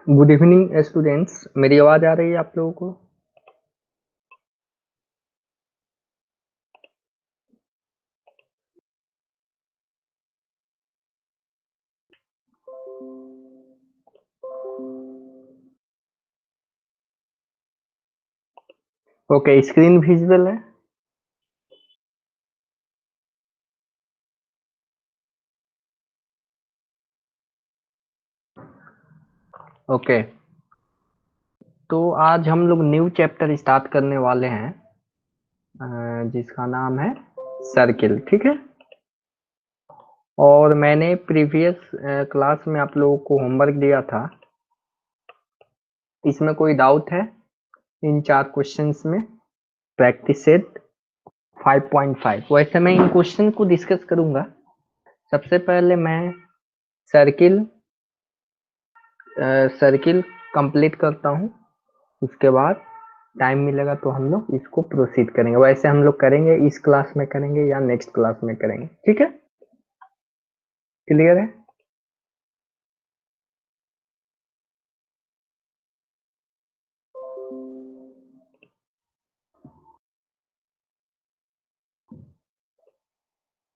Good evening students, मेरी आवाज आ रही है आप लोगों को? ओके, स्क्रीन विजिबल है। ओके, तो आज हम लोग न्यू चैप्टर स्टार्ट करने वाले हैं जिसका नाम है सर्किल। ठीक है, और मैंने प्रीवियस क्लास में आप लोगों को होमवर्क दिया था। इसमें कोई डाउट है इन 4 क्वेश्चंस में? Practice set 5.5। वैसे मैं इन क्वेश्चन को डिस्कस करूंगा। सबसे पहले मैं सर्किल सर्किल कंप्लीट करता हूं, उसके बाद टाइम मिलेगा तो हम लोग इसको प्रोसीड करेंगे। वैसे हम लोग करेंगे इस क्लास में करेंगे या नेक्स्ट क्लास में करेंगे। ठीक है, क्लियर है?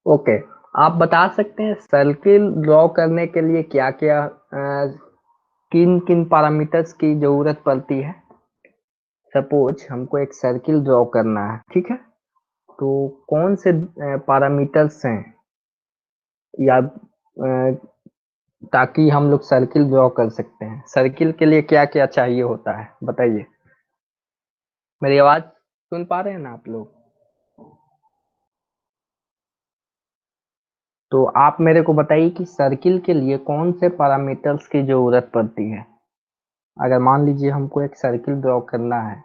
ओके, आप बता सकते हैं सर्किल ड्रॉ करने के लिए क्या क्या किन किन पैरामीटर्स की जरूरत पड़ती है? सपोज हमको एक सर्किल ड्रॉ करना है, ठीक है, तो कौन से पैरामीटर्स हैं या ताकि हम लोग सर्किल ड्रॉ कर सकते हैं? सर्किल के लिए क्या क्या चाहिए होता है बताइए। मेरी आवाज सुन पा रहे हैं ना आप लोग? तो आप मेरे को बताइए कि सर्किल के लिए कौन से पैरामीटर्स की जरूरत पड़ती है। अगर मान लीजिए हमको एक सर्किल ड्रॉ करना है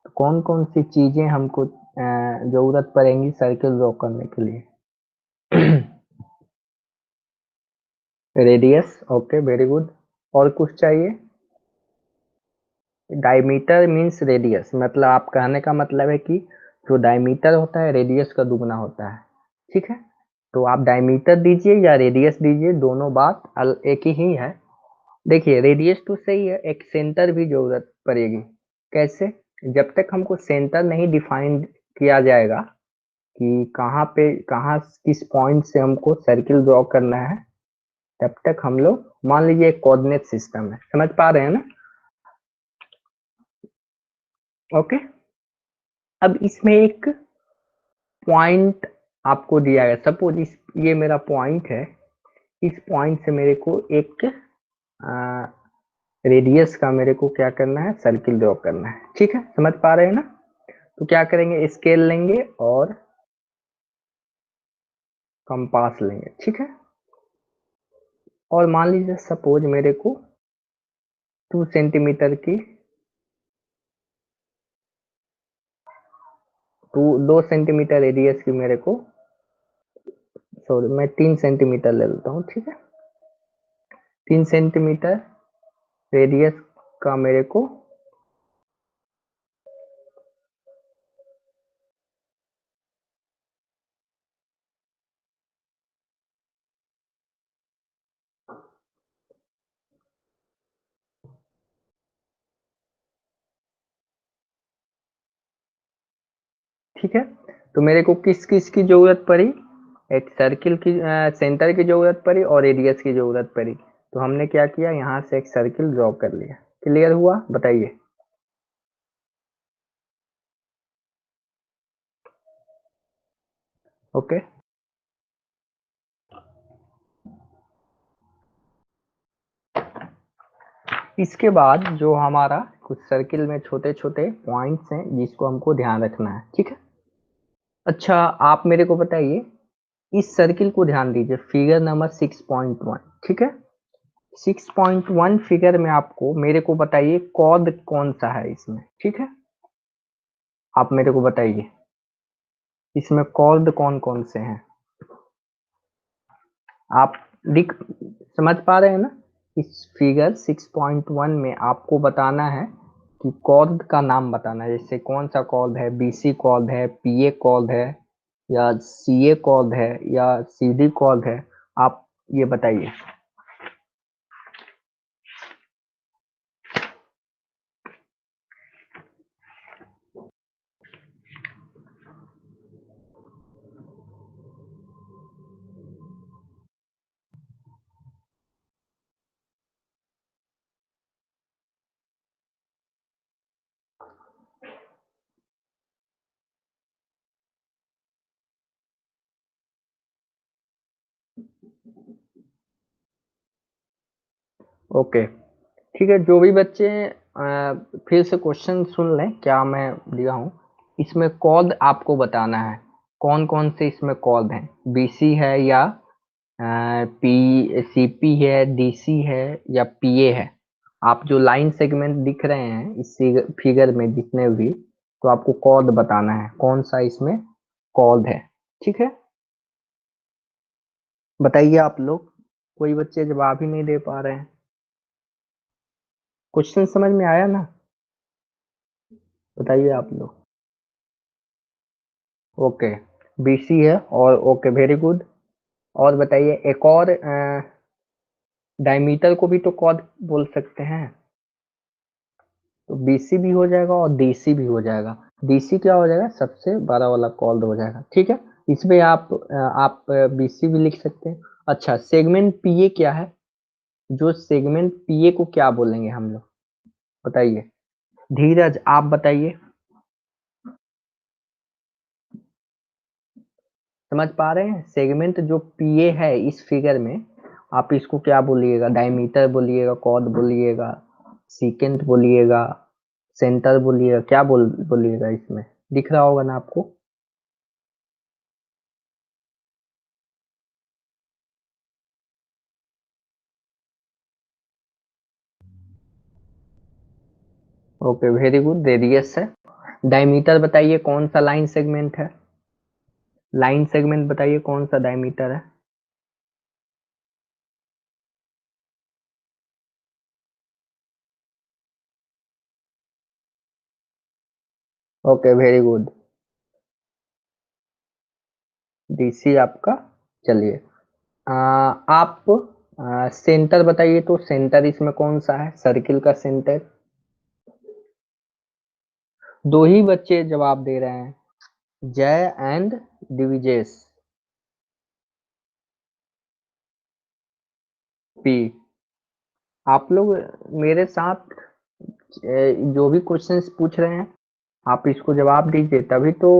तो कौन कौन सी चीजें हमको जरूरत पड़ेंगी सर्किल ड्रॉ करने के लिए? Radius, okay, very good. और कुछ चाहिए? डायमीटर मीन्स रेडियस, मतलब आप कहने का मतलब है कि जो डायमीटर होता है रेडियस का दुगना होता है। ठीक है, तो आप डायमीटर दीजिए या रेडियस दीजिए, दोनों बात एक ही है। देखिए, रेडियस तो सही है, एक सेंटर भी जरूरत पड़ेगी। कैसे? जब तक हमको सेंटर नहीं डिफाइन किया जाएगा कि कहाँ पे कहाँ किस पॉइंट से हमको सर्किल ड्रॉ करना है, तब तक हम लोग, मान लीजिए एक कोऑर्डिनेट सिस्टम है, समझ पा रहे हैं ना? ओके, अब इसमें एक पॉइंट आपको दिया है। सपोज ये मेरा पॉइंट है, इस पॉइंट से मेरे को एक रेडियस का मेरे को क्या करना है, सर्किल ड्रॉ करना है। ठीक है, समझ पा रहे हैं ना? तो क्या करेंगे, स्केल लेंगे और कंपास लेंगे। ठीक है, और मान लीजिए सपोज मेरे को 2 सेंटीमीटर की 2 सेंटीमीटर रेडियस की मेरे को, सॉरी मैं 3 सेंटीमीटर ले लेता हूँ। ठीक है, 3 सेंटीमीटर रेडियस का मेरे को, ठीक है, तो मेरे को किस किस की जरूरत पड़ी? एक सर्किल की सेंटर की जरूरत पड़ी और रेडियस की जरूरत पड़ी। तो हमने क्या किया, यहाँ से एक सर्किल ड्रॉ कर लिया। क्लियर हुआ? बताइए। ओके, इसके बाद जो हमारा कुछ सर्किल में छोटे छोटे पॉइंट्स हैं जिसको हमको ध्यान रखना है। ठीक है, अच्छा आप मेरे को बताइए, इस सर्किल को ध्यान दीजिए, फिगर नंबर 6.1। ठीक है, 6.1 फिगर में आपको मेरे को बताइए कॉर्ड कौन सा है इसमें। ठीक है, आप मेरे को बताइए इसमें कॉर्ड कौन कौन से हैं। आप लिख समझ पा रहे हैं ना? इस फिगर 6.1 में आपको बताना है कि कॉर्ड का नाम बताना है। जैसे कौन सा कॉर्ड है, बीसी कॉर्ड है, पीए कॉर्ड है, या सीए कॉर्ड है, या सीडी कॉर्ड है, आप ये बताइए। ओके, ठीक है। जो भी बच्चे फिर से क्वेश्चन सुन लें क्या मैं दिया हूँ। इसमें कॉर्ड आपको बताना है कौन कौन से इसमें कॉर्ड हैं, बीसी है या पी सीपी है, डीसी है या पीए है। आप जो लाइन सेगमेंट दिख रहे हैं इस फिगर में जितने भी, तो आपको कॉर्ड बताना है कौन सा इसमें कॉर्ड है। ठीक है, बताइए आप लोग। कोई बच्चे जवाब ही नहीं दे पा रहे हैं। क्वेश्चन समझ में आया ना? बताइए आप लोग। ओके, बीसी है और ओके, वेरी गुड। और बताइए, एक और डायमीटर को भी तो कॉर्ड बोल सकते हैं, तो बीसी भी हो जाएगा और डीसी भी हो जाएगा। डीसी क्या हो जाएगा, सबसे बड़ा वाला कॉर्ड हो जाएगा। ठीक है, इसमें आप बीसी भी लिख सकते हैं। अच्छा, सेगमेंट पीए क्या है? जो सेगमेंट पीए को क्या बोलेंगे हम लोग, बताइए। धीरज आप बताइए, समझ पा रहे हैं? सेगमेंट जो पीए है इस फिगर में, आप इसको क्या बोलिएगा? डायमीटर बोलिएगा, कॉर्ड बोलिएगा, सीकेंट बोलिएगा, सेंटर बोलिएगा, क्या बोलिएगा? इसमें दिख रहा होगा ना आपको? ओके, वेरी गुड, रेडियस है। डायमीटर बताइए कौन सा लाइन सेगमेंट है? लाइन सेगमेंट बताइए कौन सा डायमीटर है? ओके, वेरी गुड, डीसी आपका। चलिए, आप सेंटर बताइए, तो सेंटर इसमें कौन सा है सर्किल का सेंटर? दो ही बच्चे जवाब दे रहे हैं, जय एंड दिविजेश। पी। आप लोग मेरे साथ जो भी क्वेश्चंस पूछ रहे हैं, आप इसको जवाब दीजिए, तभी तो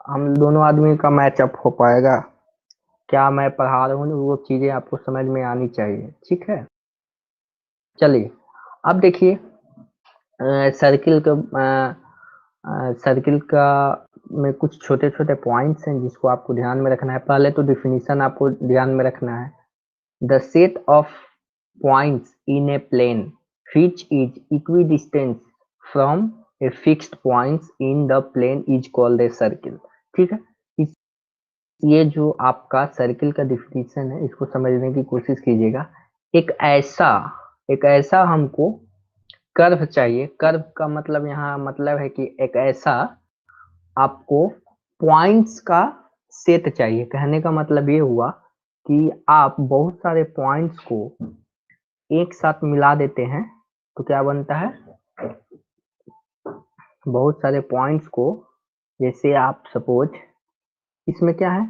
हम दोनों आदमी का मैचअप हो पाएगा। क्या मैं पढ़ा रहा हूँ वो चीजें आपको समझ में आनी चाहिए। ठीक है, चलिए, अब देखिए, सर्किल का सर्किल का में कुछ छोटे छोटे पॉइंट्स हैं जिसको आपको ध्यान में रखना है। पहले तो डिफिनीशन आपको ध्यान में रखना है। The set of points in a plane which is equidistant from a fixed points in the plane is called a circle। ठीक है, इस ये जो आपका सर्किल का डिफिनीशन है इसको समझने की कोशिश कीजिएगा। एक ऐसा एक ऐसा हमको कर्व चाहिए। कर्व का मतलब यहाँ मतलब है कि एक ऐसा आपको पॉइंट्स का सेट चाहिए। कहने का मतलब ये हुआ कि आप बहुत सारे पॉइंट्स को एक साथ मिला देते हैं तो क्या बनता है, बहुत सारे पॉइंट्स को, जैसे आप सपोज इसमें क्या है,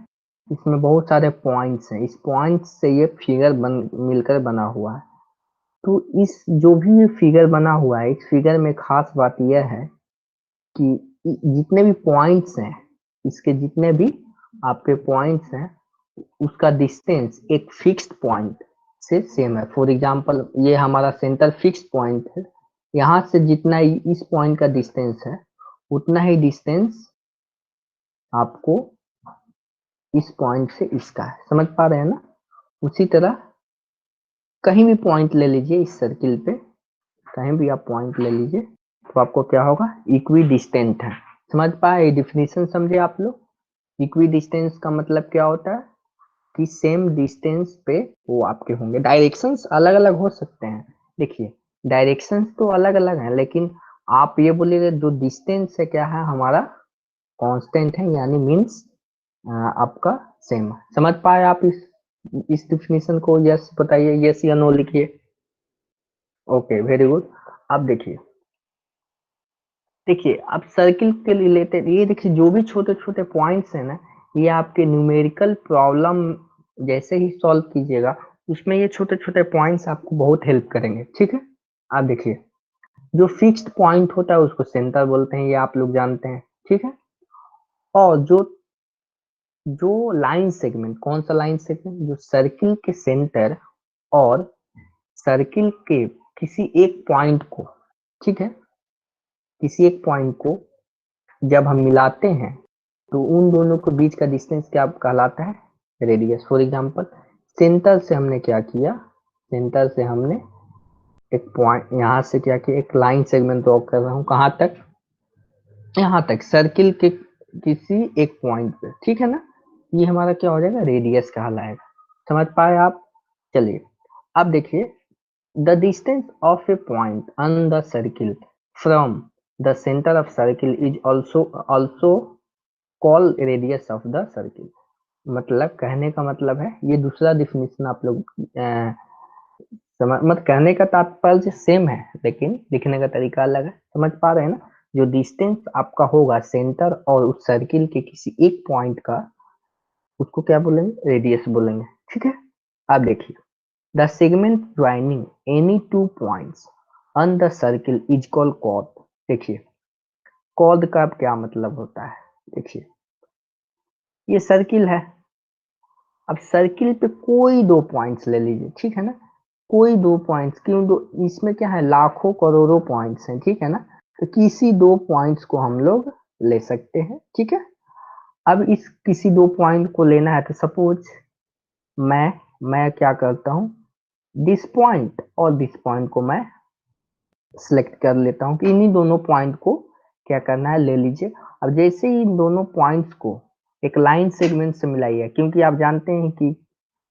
इसमें बहुत सारे पॉइंट्स हैं, इस पॉइंट्स से ये फिगर मिलकर बना हुआ है। तो इस जो भी ये फिगर बना हुआ है, इस फिगर में खास बात यह है कि जितने भी पॉइंट्स हैं, इसके जितने भी आपके पॉइंट्स हैं, उसका डिस्टेंस एक फिक्स्ड पॉइंट से सेम है। फॉर एग्जांपल, ये हमारा सेंटर फिक्स्ड पॉइंट है, यहाँ से जितना इस पॉइंट का डिस्टेंस है, उतना ही डिस्टेंस आपको इस पॉइंट से इसका है। समझ पा रहे हैं ना? उसी तरह कहीं भी पॉइंट ले लीजिए इस सर्किल पे, कहीं भी आप पॉइंट ले लीजिए, तो आपको क्या होगा, इक्वी डिस्टेंट है। समझ पाए? डिफिनीशन समझे आप लोग? इक्वी डिस्टेंस का मतलब क्या होता है कि सेम डिस्टेंस पे वो आपके होंगे। डायरेक्शंस अलग अलग हो सकते हैं। देखिए, डायरेक्शंस तो अलग अलग हैं, लेकिन आप ये बोलिए जो डिस्टेंस है क्या है हमारा, कांस्टेंट है, यानी मीन्स आपका सेम। समझ पाए आप इस डिफिनीशन को? यस बताइए, यस या नो लिखिए। Okay, very good. अब देखिए, अब सर्किल के रिलेटेड ये देखिए, जो भी छोटे छोटे पॉइंट्स है ना, ये आपके न्यूमेरिकल प्रॉब्लम जैसे ही सॉल्व कीजिएगा, उसमें ये छोटे छोटे पॉइंट्स आपको बहुत हेल्प करेंगे। ठीक है, आप देखिए, जो फिक्स्ड पॉइंट होता है उसको सेंटर बोलते हैं, ये आप लोग जानते हैं। ठीक है, और जो जो लाइन सेगमेंट, कौन सा लाइन सेगमेंट, जो सर्किल के सेंटर और सर्किल के किसी एक पॉइंट को, ठीक है, किसी एक पॉइंट को जब हम मिलाते हैं तो उन दोनों के बीच का डिस्टेंस क्या कहलाता है, रेडियस। फॉर एग्जांपल सेंटर से हमने क्या किया, सेंटर से हमने एक पॉइंट यहाँ से क्या किया, एक लाइन सेगमेंट ड्रॉ कर रहा हूँ, कहाँ तक, यहाँ तक, सर्किल के किसी एक पॉइंट पे, ठीक है ना, ये हमारा क्या हो जाएगा, रेडियस कहलाएगा। समझ पाए आप? चलिए अब देखिए, the distance of A point on the circle from the centre of circle is also call radius of the circle. मतलब कहने का मतलब है, ये दूसरा डिफिनेशन आप लोग समझ, मत कहने का तात्पर्य सेम है लेकिन लिखने का तरीका अलग है। समझ पा रहे हैं ना? जो डिस्टेंस आपका होगा सेंटर और उस सर्किल के किसी एक पॉइंट का, उसको क्या बोलेंगे, रेडियस बोलेंगे। ठीक है, अब देखिए, the segment joining any two points on the circle is called chord. देखिए कॉर्ड का क्या मतलब होता है, देखिए ये सर्किल है, अब सर्किल पे कोई दो पॉइंट्स ले लीजिए, ठीक है ना, कोई दो पॉइंट्स, क्यों दो, इसमें क्या है, लाखों करोड़ों पॉइंट्स हैं, ठीक है ना, तो किसी दो पॉइंट्स को हम लोग ले सकते हैं। ठीक है, अब इस किसी दो पॉइंट को लेना है तो सपोज मैं क्या करता हूँ, दिस पॉइंट और दिस पॉइंट को मैं सिलेक्ट कर लेता हूँ कि इन्हीं दोनों पॉइंट को क्या करना है, ले लीजिए। अब जैसे ही इन दोनों पॉइंट्स को एक लाइन सेगमेंट से मिलाइए, क्योंकि आप जानते हैं कि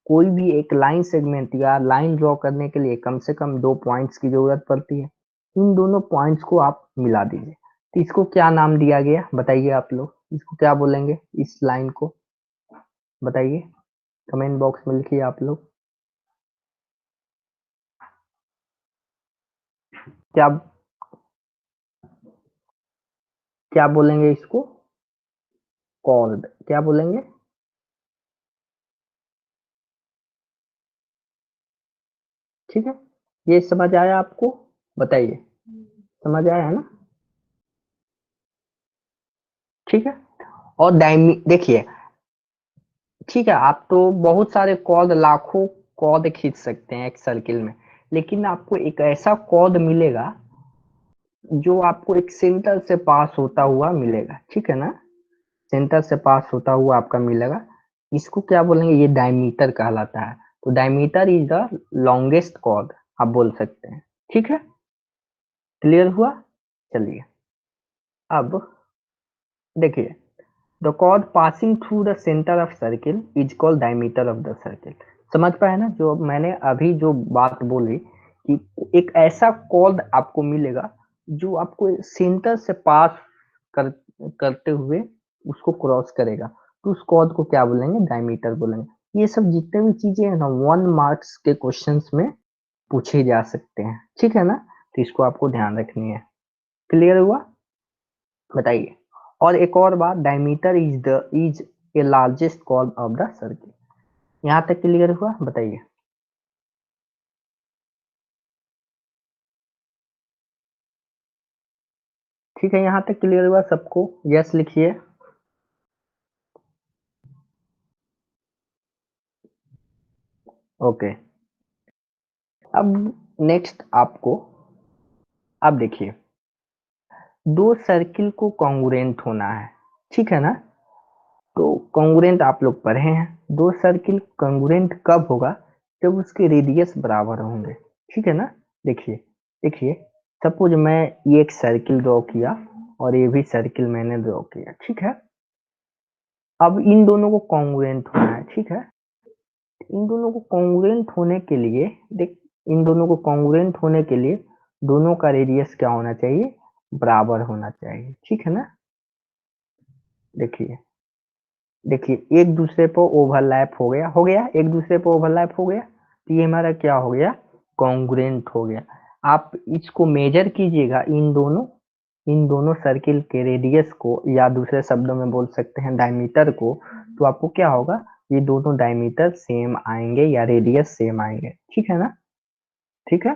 कोई भी एक लाइन सेगमेंट या लाइन ड्रॉ करने के लिए कम से कम दो पॉइंट्स की जरूरत पड़ती है। इन दोनों पॉइंट्स को आप मिला दीजिए, तो इसको क्या नाम दिया गया बताइए आप लोग, इसको क्या बोलेंगे, इस लाइन को बताइए, कमेंट बॉक्स में लिखिए आप लोग, क्या क्या बोलेंगे इसको, कॉर्ड, क्या बोलेंगे, ठीक है, ये समझ आया आपको, बताइए, समझ आया है ना? ठीक है, और डायमी देखिए, ठीक है, आप तो बहुत सारे कॉर्ड, लाखों कॉर्ड खींच सकते हैं एक सर्किल में, लेकिन आपको एक ऐसा कॉर्ड मिलेगा जो आपको एक सेंटर से पास होता हुआ मिलेगा, ठीक है ना, सेंटर से पास होता हुआ आपका मिलेगा, इसको क्या बोलेंगे, ये डायमीटर कहलाता है। तो diameter is the longest chord आप बोल सकते हैं। ठीक है, क्लियर हुआ? चलिए अब देखिए, the cord passing through the centre of circle is called diameter of the circle. समझ पाए ना, जो मैंने अभी जो बात बोली कि एक ऐसा कॉर्ड आपको मिलेगा जो आपको सेंटर से पास कर करते हुए उसको क्रॉस करेगा, तो उस कॉर्ड को क्या बोलेंगे, डायमीटर बोलेंगे। ये सब जितने भी चीजें हैं ना, 1 मार्क्स के क्वेश्चंस में पूछे जा सकते हैं, ठीक है ना, तो इसको आपको ध्यान रखनी है। क्लियर हुआ? बताइए, और एक और बात, diameter is a largest chord of the circle. यहाँ तक क्लियर हुआ? बताइए। ठीक है, यहाँ तक क्लियर हुआ सबको? यस लिखिए। ओके, अब नेक्स्ट आपको, अब देखिए, दो सर्किल को कॉन्ग्रुएंट होना है, ठीक है ना, तो कॉन्ग्रुएंट आप लोग पढ़े हैं, दो सर्किल कॉन्ग्रुएंट कब होगा, जब उसके रेडियस बराबर होंगे, ठीक है ना। देखिए देखिए, सपोज मैं ये एक सर्किल ड्रॉ किया और ये भी सर्किल मैंने ड्रॉ किया, ठीक है, अब इन दोनों को कॉन्ग्रुएंट होना है, ठीक है, इन दोनों को कॉन्ग्रुएंट होने के लिए, देख, इन दोनों को कॉन्ग्रुएंट होने के लिए दोनों का रेडियस क्या होना चाहिए, बराबर होना चाहिए, ठीक है ना। देखिए देखिए, एक दूसरे पर ओवरलैप हो गया, एक दूसरे पर ओवरलैप हो गया, तो ये हमारा क्या हो गया, कॉन्ग्रुएंट हो गया। आप इसको मेजर कीजिएगा, इन दोनों सर्किल के रेडियस को, या दूसरे शब्दों में बोल सकते हैं डायमीटर को, तो आपको क्या होगा, ये दोनों डायमीटर सेम आएंगे या रेडियस सेम आएंगे, ठीक है ना। ठीक है,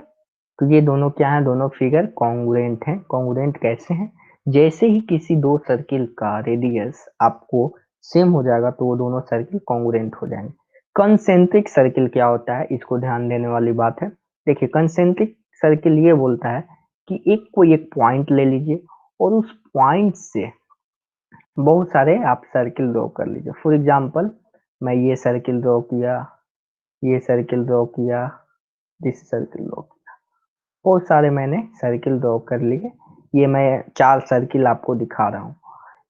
तो ये दोनों क्या है, दोनों फिगर कॉन्ग्रुएंट हैं। कॉन्ग्रुएंट कैसे हैं, जैसे ही किसी दो सर्किल का रेडियस आपको सेम हो जाएगा तो वो दोनों सर्किल कॉन्ग्रुएंट हो जाएंगे। कंसेंट्रिक सर्किल क्या होता है, इसको ध्यान देने वाली बात है। देखिए कंसेंट्रिक सर्किल ये बोलता है कि एक कोई एक पॉइंट ले लीजिए और उस पॉइंट से बहुत सारे आप सर्किल ड्रॉ कर लीजिए। फॉर एग्जांपल मैं ये सर्किल ड्रॉ किया, ये सर्किल ड्रॉ किया, दिस सर्किल ड्रॉ किया, बहुत सारे मैंने सर्किल ड्रॉ कर लिए। ये मैं 4 सर्किल आपको दिखा रहा हूँ।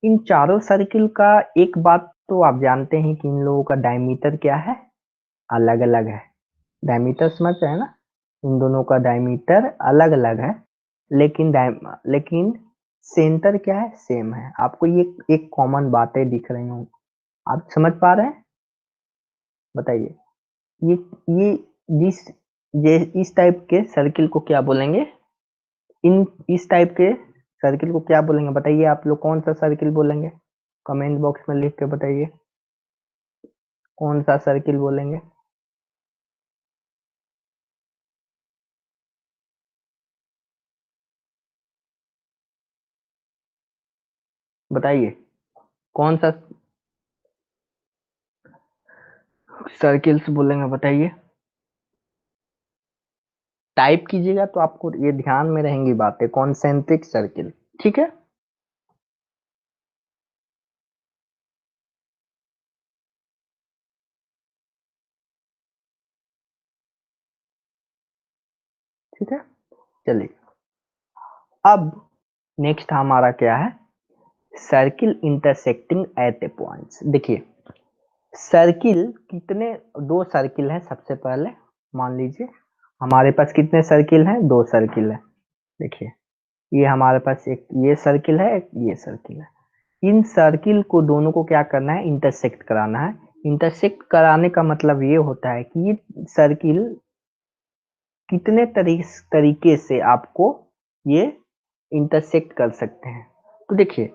इन चारों सर्किल का एक बात तो आप जानते हैं कि इन लोगों का डायमीटर क्या है, अलग अलग है। डायमीटर समझ रहे हैं ना, इन दोनों का डायमीटर अलग अलग है, लेकिन सेंटर क्या है, सेम है। आपको ये एक कॉमन बातें दिख रही हूँ, आप समझ पा रहे हैं? बताइए। ये ये जिस ये इस टाइप के सर्किल को क्या बोलेंगे, इन इस टाइप के सर्किल को क्या बोलेंगे बताइए। आप लोग कौन सा सर्किल बोलेंगे, कमेंट बॉक्स में लिख के बताइए, कौन सा सर्किल बोलेंगे। बताइए कौन सा सर्किल्स बोलेंगे, बताइए। टाइप कीजिएगा तो आपको ये ध्यान में रहेंगी बातें, कॉन्सेंट्रिक सर्किल, ठीक है। ठीक है, चलिए अब नेक्स्ट हमारा क्या है, circle intersecting at A points. देखिए सर्किल कितने, दो सर्किल है। सबसे पहले मान लीजिए हमारे पास कितने सर्किल हैं, दो सर्किल है। देखिए ये हमारे पास एक ये सर्किल है, एक ये सर्किल है। इन सर्किल को दोनों को क्या करना है, इंटरसेक्ट कराना है। इंटरसेक्ट कराने का मतलब ये होता है कि ये सर्किल कितने तरीके से आपको ये इंटरसेक्ट कर सकते हैं। तो देखिए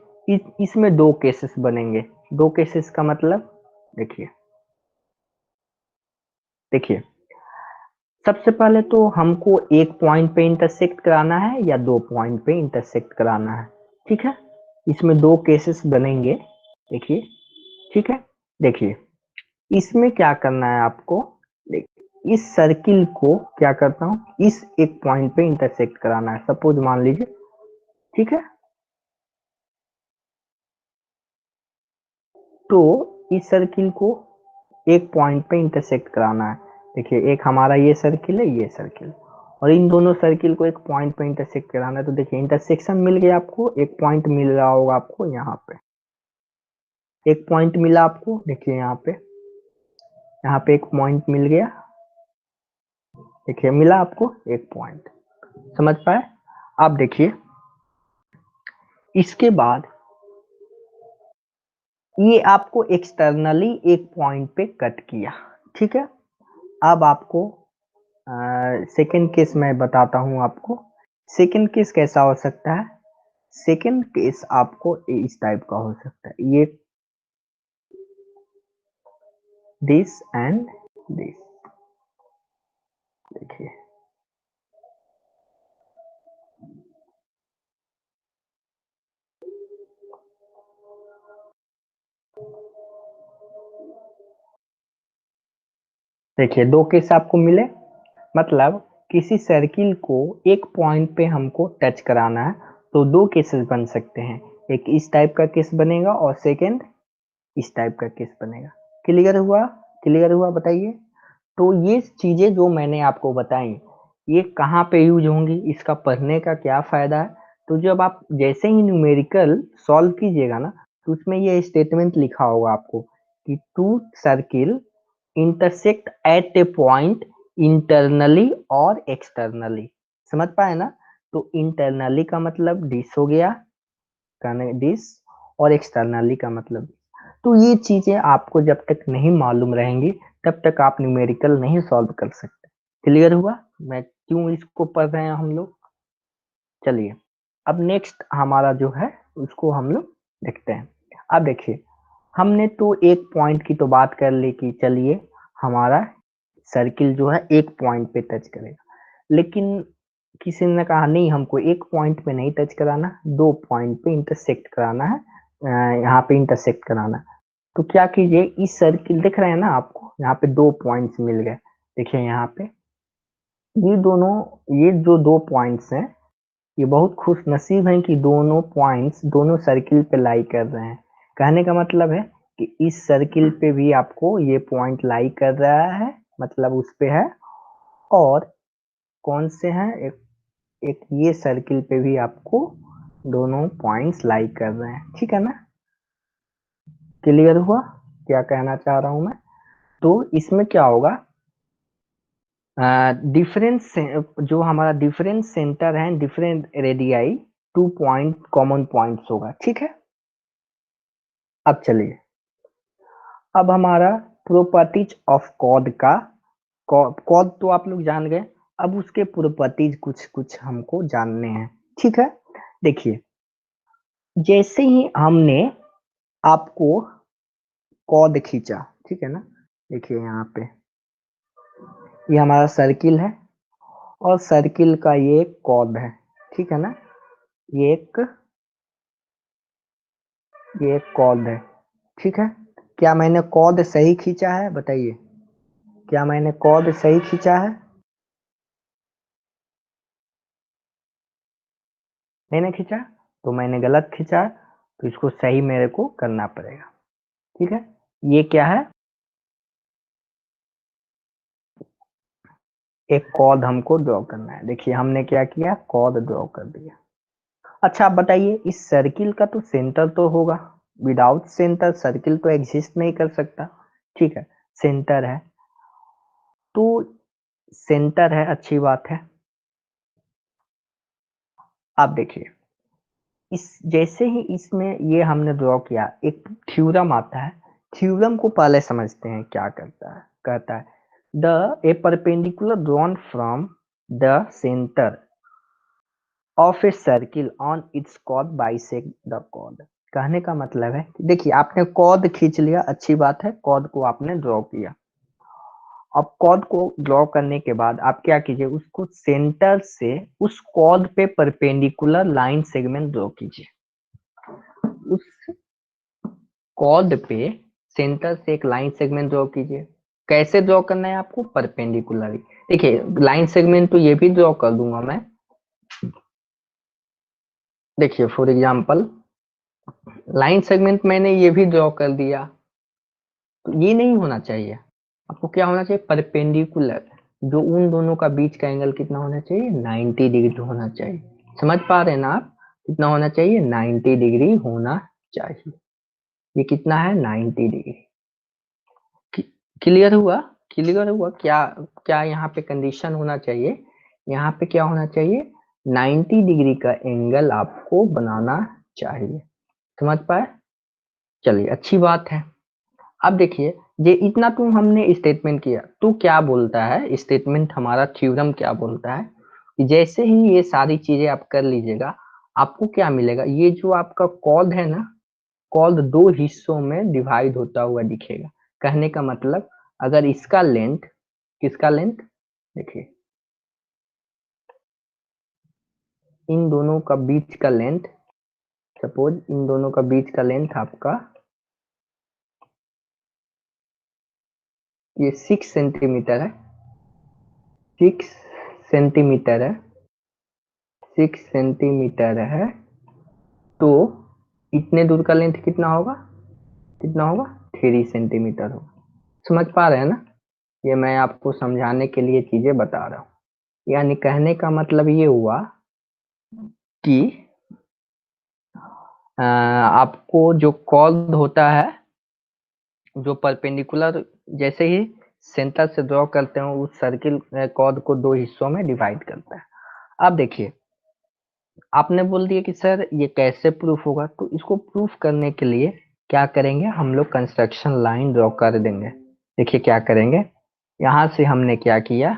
इसमें दो केसेस बनेंगे। दो केसेस का मतलब देखिए, देखिए सबसे पहले तो हमको एक पॉइंट पे इंटरसेक्ट कराना है या दो पॉइंट पे इंटरसेक्ट कराना है, ठीक है। इसमें दो केसेस बनेंगे, देखिए, ठीक है। देखिए इसमें क्या करना है आपको, देखिए इस सर्किल को क्या करता हूँ, इस एक पॉइंट पे इंटरसेक्ट कराना है, सपोज मान लीजिए, ठीक है। तो इस सर्किल को एक पॉइंट पे इंटरसेक्ट कराना है। देखिए एक हमारा ये सर्किल है, ये सर्किल, और इन दोनों सर्किल को एक पॉइंट पे इंटरसेक्ट कराना है। तो देखिए इंटरसेक्शन मिल गया आपको, एक पॉइंट मिल रहा होगा आपको यहाँ पे, एक पॉइंट मिला आपको। देखिए यहाँ पे एक पॉइंट मिल गया। देखिए मिला आपको एक पॉइंट, समझ पाए? आप देखिए इसके बाद ये आपको एक्सटर्नली एक पॉइंट पे कट किया, ठीक है। अब आपको सेकंड केस मैं बताता हूं आपको। सेकंड केस कैसा हो सकता है, सेकंड केस आपको इस टाइप का हो सकता है, ये दिस एंड दिस। देखिए देखिए दो केस आपको मिले, मतलब किसी सर्किल को एक पॉइंट पे हमको टच कराना है तो दो केसेस बन सकते हैं। एक इस टाइप का केस बनेगा और सेकंड इस टाइप का केस बनेगा। क्लियर हुआ? क्लियर हुआ, बताइए। तो ये चीजें जो मैंने आपको बताई ये कहाँ पे यूज होंगी, इसका पढ़ने का क्या फायदा है। तो जब आप जैसे ही न्यूमेरिकल सॉल्व कीजिएगा ना, तो उसमें ये स्टेटमेंट लिखा होगा आपको कि two circle intersect at a point internally और एक्सटर्नली। समझ पाए ना? तो इंटरनली का मतलब डिस हो गया, डिस, और एक्सटर्नली का मतलब। तो ये चीजें आपको जब तक नहीं मालूम रहेंगी तब तक आप न्यूमेरिकल नहीं सॉल्व कर सकते। क्लियर हुआ मैं क्यों इसको पढ़ रहे हैं हम लोग? चलिए अब नेक्स्ट हमारा जो है उसको हम लोग देखते हैं। अब देखिए हमने तो एक पॉइंट की तो बात कर ली कि चलिए हमारा सर्किल जो है एक पॉइंट पे टच करेगा, लेकिन किसी ने कहा नहीं हमको एक पॉइंट पे नहीं टच कराना, दो पॉइंट पे इंटरसेक्ट कराना है, यहाँ पे इंटरसेक्ट कराना है। तो क्या कीजिए, इस सर्किल दिख रहे हैं ना आपको, यहाँ पे दो पॉइंट्स मिल गए। देखिए यहाँ पे ये जो दो पॉइंट्स हैं, ये बहुत खुश नसीब हैं कि दोनों पॉइंट्स दोनों सर्किल पे लाई कर रहे हैं। कहने का मतलब है कि इस सर्किल पे भी आपको ये पॉइंट लाई कर रहा है, मतलब उस पे है। और कौन से हैं, एक ये सर्किल पे भी आपको दोनों पॉइंट्स लाई कर रहे हैं। ठीक है ना, क्लियर हुआ क्या कहना चाह रहा हूं मैं? तो इसमें क्या होगा, डिफरेंस जो हमारा डिफरेंस सेंटर है, different radii, 2 point common points होगा। ठीक है, अब चलिए, अब हमारा प्रॉपर्टीज ऑफ कॉर्ड का, कॉर्ड तो आप लोग जान गए, अब उसके प्रॉपर्टीज कुछ कुछ हमको जानने हैं। ठीक है, देखिए, जैसे ही हमने आपको कॉर्ड खींचा, ठीक है ना, देखिए यहाँ पे ये हमारा सर्किल है और सर्किल का ये कॉर्ड है। ठीक है ना, ये एक ये एक कॉर्ड है। ठीक है, क्या मैंने कॉर्ड सही खींचा है, बताइए, क्या मैंने कॉर्ड सही खींचा है? मैंने खींचा, तो मैंने गलत खींचा, तो इसको सही मेरे को करना पड़ेगा। ठीक है, ये क्या है, एक कॉर्ड हमको ड्रॉ करना है। देखिए हमने क्या किया, कॉर्ड ड्रॉ कर दिया। अच्छा आप बताइए, इस सर्किल का तो सेंटर तो होगा, विदाउट सेंटर सर्किल तो एग्जिस्ट नहीं कर सकता। ठीक है, सेंटर है, तो सेंटर है, अच्छी बात है। आप देखिए, इस जैसे ही इसमें ये हमने ड्रॉ किया, एक थ्योरम आता है, थ्योरम को पहले समझते हैं क्या करता है। कहता है the a perpendicular drawn from the centre of a circle on its chord bisect the chord. कहने का मतलब है, देखिए आपने कॉर्ड खींच लिया, अच्छी बात है, कॉर्ड को आपने ड्रॉ किया। अब कॉर्ड को ड्रॉ करने के बाद आप क्या कीजिए, उसको सेंटर से उस कॉर्ड पे परपेंडिकुलर लाइन सेगमेंट ड्रॉ कीजिए। उस कॉर्ड पे सेंटर से एक लाइन सेगमेंट ड्रॉ कीजिए। कैसे ड्रॉ करना है आपको, परपेंडिकुलरली। देखिए लाइन सेगमेंट तो ये भी ड्रॉ कर दूंगा मैं। देखिए फॉर एग्जांपल लाइन सेगमेंट मैंने ये भी ड्रॉ कर दिया, तो ये नहीं होना चाहिए। आपको क्या होना चाहिए, परपेंडिकुलर, जो उन दोनों का बीच का एंगल कितना होना चाहिए, 90 डिग्री होना चाहिए। समझ पा रहे हैं ना आप, कितना होना चाहिए, 90 डिग्री होना चाहिए। ये कितना है, 90 डिग्री। क्लियर हुआ, क्लियर हुआ क्या? क्या यहाँ पे कंडीशन होना चाहिए, यहाँ पे क्या होना चाहिए, 90 डिग्री का एंगल आपको बनाना चाहिए। समझ पाए, चलिए अच्छी बात है। अब देखिए, ये इतना तो हमने स्टेटमेंट किया, तो क्या बोलता है स्टेटमेंट, हमारा थ्योरम क्या बोलता है कि जैसे ही ये सारी चीजें आप कर लीजिएगा, आपको क्या मिलेगा, ये जो आपका कॉर्ड है ना, कॉर्ड दो हिस्सों में डिवाइड होता हुआ दिखेगा। कहने का मतलब, अगर इसका लेंथ, किसका लेंथ, देखिए इन दोनों का बीच का लेंथ, सपोज इन दोनों का बीच का लेंथ आपका ये 6 सेंटीमीटर है, 6 सेंटीमीटर है, 6 सेंटीमीटर है, तो इतने दूर का लेंथ कितना होगा, कितना होगा, 3 सेंटीमीटर होगा। समझ पा रहे हैं ना, ये मैं आपको समझाने के लिए चीजें बता रहा हूँ। यानी कहने का मतलब ये हुआ कि आपको जो कॉर्ड होता है, जो परपेंडिकुलर, जैसे ही सेंटर से ड्रॉ करते हैं, उस सर्किल कॉर्ड को दो हिस्सों में डिवाइड करता है। अब देखिए, आपने बोल दिया कि सर ये कैसे प्रूफ होगा, तो इसको प्रूफ करने के लिए क्या करेंगे, हम लोग कंस्ट्रक्शन लाइन ड्रॉ कर देंगे। देखिए क्या करेंगे, यहाँ से हमने क्या किया,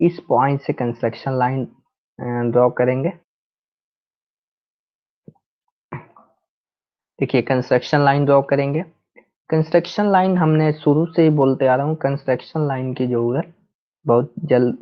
इस पॉइंट से कंस्ट्रक्शन लाइन ड्रॉ करेंगे। देखिए कंस्ट्रक्शन लाइन ड्रॉ करेंगे। कंस्ट्रक्शन लाइन हमने शुरू से ही बोलते आ रहा हूँ, कंस्ट्रक्शन लाइन की जरूरत बहुत जल्द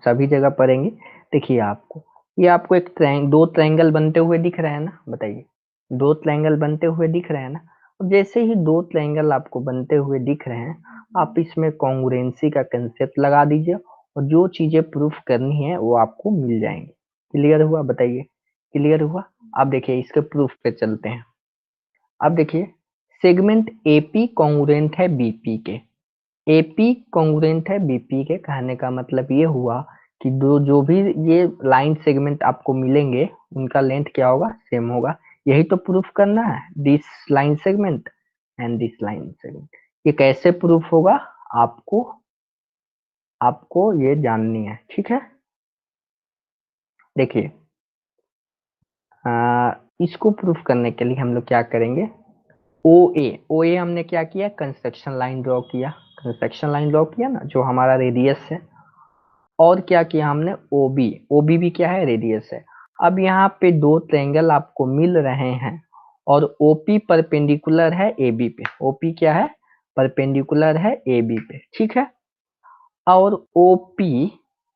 सभी जगह पड़ेंगे। देखिए आपको, ये आपको एक दो ट्रायंगल बनते हुए दिख रहे हैं ना, बताइए, दो ट्रायंगल बनते हुए दिख रहे हैं ना। अब जैसे ही दो ट्रायंगल आपको बनते हुए दिख रहे हैं, आप इसमें कॉन्ग्रुएंसी का कंसेप्ट लगा दीजिए और जो चीजें प्रूफ करनी है वो आपको मिल जाएंगी। क्लियर हुआ? बताइए, क्लियर हुआ? अब देखिए इसके प्रूफ पे चलते हैं। अब देखिए, सेगमेंट एपी कॉन्ग्रुएंट है बीपी के। एपी कॉन्ग्रुएंट है बीपी के, कहने का मतलब ये हुआ कि दो जो भी ये लाइन सेगमेंट आपको मिलेंगे उनका लेंथ क्या होगा? सेम होगा। यही तो प्रूफ करना है, this line segment and this line segment. ये कैसे प्रूफ होगा आपको आपको ये जाननी है, ठीक है। देखिए, इसको प्रूफ करने के लिए हम लोग क्या करेंगे, ओ ए हमने क्या किया, कंस्ट्रक्शन लाइन ड्रॉ किया। कंस्ट्रक्शन लाइन ड्रॉ किया ना, जो हमारा रेडियस है। और क्या किया हमने, ओबी। ओबी भी क्या है, रेडियस है। अब यहाँ पे दो ट्रायंगल आपको मिल रहे हैं और ओपी परपेंडिकुलर है एबी पे। ओपी क्या है, परपेंडिकुलर है एबी पे, ठीक है। और ओपी,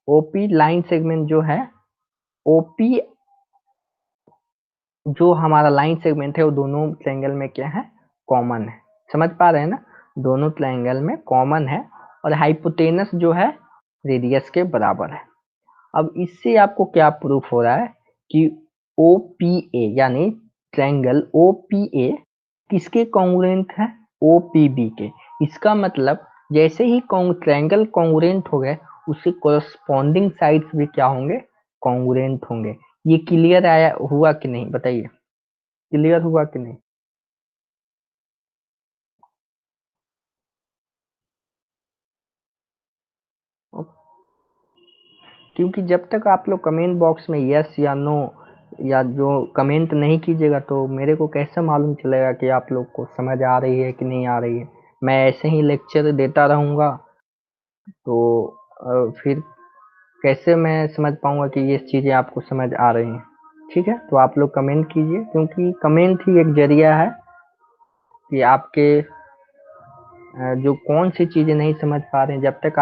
ओपी लाइन सेगमेंट जो है, ओपी जो हमारा लाइन सेगमेंट है वो दोनों ट्रायंगल में क्या है, कॉमन है। समझ पा रहे हैं ना, दोनों ट्रायंगल में कॉमन है। और हाइपोटेनस जो है रेडियस के बराबर है। अब इससे आपको क्या प्रूफ हो रहा है कि ओ पी ए यानी ट्रायंगल ओ पी ए किसके कॉन्ग्रुएंट है, ओ पी बी के। इसका मतलब जैसे ही ट्रायंगल कॉन्ग्रुएंट हो गए उसके कोरस्पॉन्डिंग साइड्स भी क्या होंगे, कॉन्ग्रुएंट होंगे। ये क्लियर आया हुआ कि नहीं, बताइए, क्लियर हुआ कि नहीं? क्योंकि जब तक आप लोग कमेंट बॉक्स में यस या नो या जो कमेंट नहीं कीजिएगा तो मेरे को कैसे मालूम चलेगा कि आप लोग को समझ आ रही है कि नहीं आ रही है। मैं ऐसे ही लेक्चर देता रहूंगा तो फिर कैसे मैं समझ पाऊंगा कि ये चीजें आपको समझ आ रही हैं। ठीक है, तो आप लोग कमेंट कीजिए, क्योंकि कमेंट ही एक जरिया है कि आपके जो कौन सी चीजें नहीं समझ पा रहे हैं, जब तक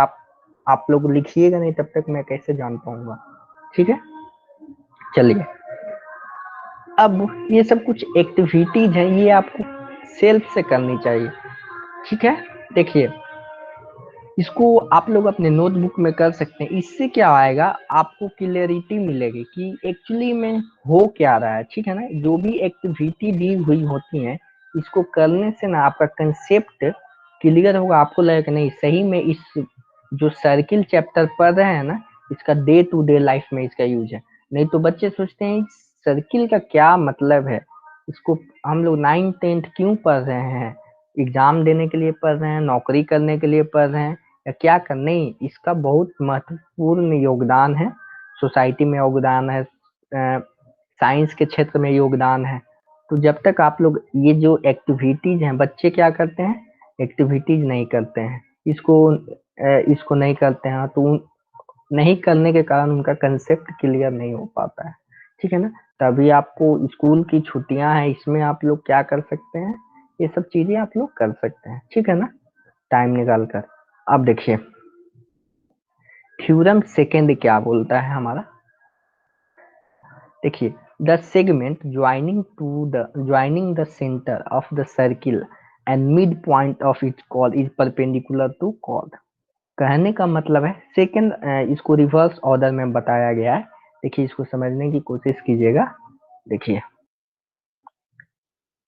आप लोग लिखिएगा नहीं तब तक मैं कैसे जान पाऊंगा। ठीक है, चलिए। अब ये सब कुछ एक्टिविटीज है, ये आपको सेल्फ से करनी चाहिए। ठीक है, देखिए, इसको आप लोग अपने नोटबुक में कर सकते हैं। इससे क्या आएगा, आपको क्लियरिटी मिलेगी कि एक्चुअली में हो क्या रहा है। ठीक है ना, जो भी एक्टिविटी दी हुई होती है इसको करने से ना आपका कंसेप्ट क्लियर होगा। आपको लगेगा कि नहीं सही में इस जो सर्किल चैप्टर पढ़ रहे हैं ना, इसका डे टू डे लाइफ में इसका यूज है। नहीं तो बच्चे सोचते हैं सर्किल का क्या मतलब है, इसको हम लोग 9th 10th क्यों पढ़ रहे हैं, एग्जाम देने के लिए पढ़ रहे हैं, नौकरी करने के लिए पढ़ रहे हैं, या क्या कर, नहीं, इसका बहुत महत्वपूर्ण योगदान है। सोसाइटी में योगदान है, साइंस के क्षेत्र में योगदान है। तो जब तक आप लोग ये जो एक्टिविटीज हैं, बच्चे क्या करते हैं, एक्टिविटीज नहीं करते हैं, इसको नहीं करते हैं, तो नहीं करने के कारण उनका कंसेप्ट क्लियर नहीं हो पाता है। ठीक है ना, तभी आपको स्कूल की छुट्टियां हैं, इसमें आप लोग क्या कर सकते हैं, ये सब चीजें आप लोग कर सकते हैं। ठीक है ना, टाइम निकाल कर। अब देखिए, थ्योरम सेकेंड क्या बोलता है हमारा, देखिए, the segment joining the centre of the circle and mid point of its chord is perpendicular to chord. कहने का मतलब है, सेकंड इसको रिवर्स ऑर्डर में बताया गया है। देखिए, इसको समझने की कोशिश कीजिएगा। देखिए,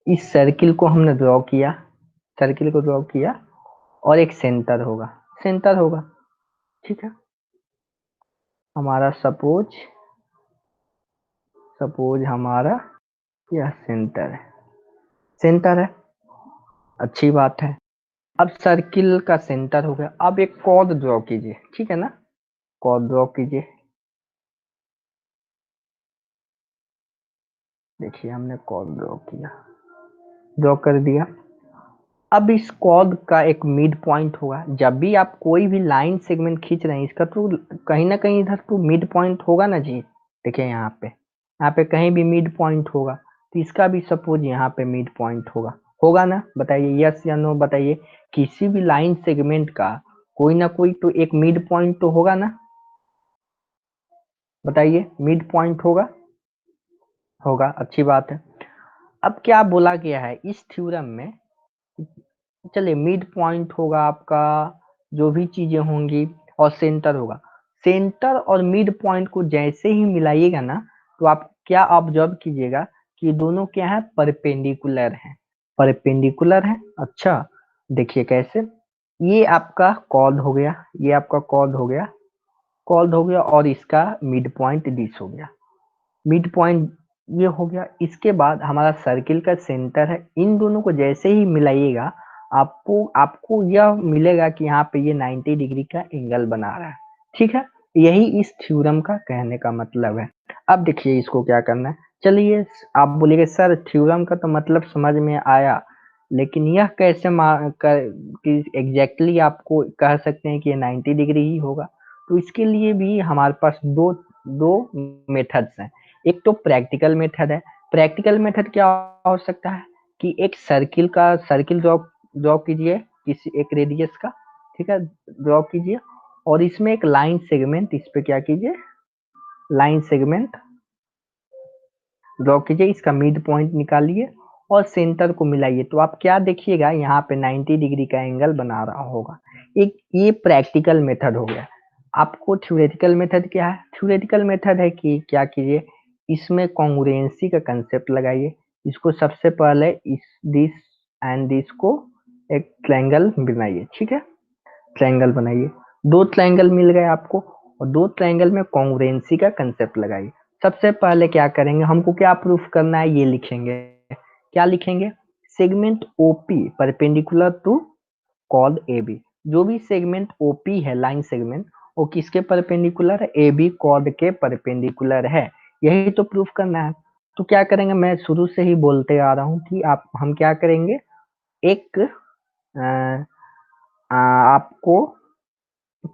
इस सर्किल को हमने ड्रॉ किया, सर्किल को ड्रॉ किया और एक सेंटर होगा, सेंटर होगा। ठीक है, हमारा सपोज सपोज हमारा यह सेंटर है, सेंटर है, अच्छी बात है। अब सर्किल का सेंटर हो गया, अब एक कॉर्ड ड्रॉ कीजिए। ठीक है ना, कॉर्ड ड्रॉ कीजिए। देखिए, हमने कॉर्ड ड्रॉ किया, ड्रॉ कर दिया। अब इस कॉर्ड का एक मिड पॉइंट होगा। जब भी आप कोई भी लाइन सेगमेंट खींच रहे हैं, इसका तो कहीं ना कहीं इधर तो मिड पॉइंट होगा ना जी। देखिए, यहाँ पे कहीं भी मिड पॉइंट होगा, तो इसका भी सपोज यहाँ पे मिड पॉइंट होगा, होगा ना? बताइए यस या नो, बताइए। किसी भी लाइन सेगमेंट का कोई ना कोई तो एक मिड पॉइंट तो होगा ना, बताइए, मिड पॉइंट होगा, होगा, अच्छी बात है। अब क्या बोला गया है इस थ्योरम में, चलिए, मिड पॉइंट होगा आपका, जो भी चीजें होंगी, और सेंटर होगा। सेंटर और मिड पॉइंट को जैसे ही मिलाइएगा ना, तो आप क्या ऑब्जर्व कीजिएगा कि दोनों क्या है, परपेंडिकुलर हैं। परपेंडिकुलर है। अच्छा, देखिए कैसे, ये आपका कॉर्ड हो गया, ये आपका कॉर्ड हो गया, कॉर्ड हो गया, और इसका मिड पॉइंट दिस हो गया, मिड पॉइंट ये हो गया। इसके बाद हमारा सर्किल का सेंटर है। इन दोनों को जैसे ही मिलाइएगा, आपको आपको यह मिलेगा कि यहाँ पे ये 90 डिग्री का एंगल बना रहा है। ठीक है, यही इस थ्योरम का कहने का मतलब है। अब देखिए इसको क्या करना है। चलिए, आप बोलिए सर थ्योरम का तो मतलब समझ में आया, लेकिन यह कैसे कि एग्जैक्टली आपको कह सकते हैं कि ये 90 डिग्री ही होगा। तो इसके लिए भी हमारे पास दो दो मेथड्स हैं। एक तो प्रैक्टिकल मेथड है। प्रैक्टिकल मेथड क्या हो सकता है कि एक सर्किल ड्रॉ ड्रॉ कीजिए, किसी एक रेडियस का, ठीक है, ड्रॉ कीजिए, और इसमें एक लाइन सेगमेंट, इस पे क्या कीजिए, लाइन सेगमेंट ड्रॉ कीजिए, इसका मिड पॉइंट निकालिए और सेंटर को मिलाइए, तो आप क्या देखिएगा, यहाँ पे 90 डिग्री का एंगल बना रहा होगा। एक ये प्रैक्टिकल मेथड हो गया। आपको थ्योरेटिकल मेथड क्या है? थ्योरेटिकल मेथड है कि क्या कीजिए, इसमें कॉन्ग्रुएंसी का कंसेप्ट लगाइए। इसको सबसे पहले इस दिस एंड दिस को एक ट्रायंगल बनाइए, ठीक है, ट्रायंगल बनाइए। दो ट्रायंगल मिल गए आपको, और दो ट्रायंगल में कॉन्ग्रुएंसी का कंसेप्ट लगाइए। सबसे पहले क्या करेंगे, हमको क्या प्रूफ करना है, ये लिखेंगे। क्या लिखेंगे? Segment OP perpendicular to chord A B. जो भी सेगमेंट ओपी है, लाइन सेगमेंट, वो किसके परपेंडिकुलर है? ए बी कॉर्ड के परपेंडिकुलर है। यही तो प्रूफ करना है। तो क्या करेंगे, मैं शुरू से ही बोलते आ रहा हूँ कि हम क्या करेंगे, एक आपको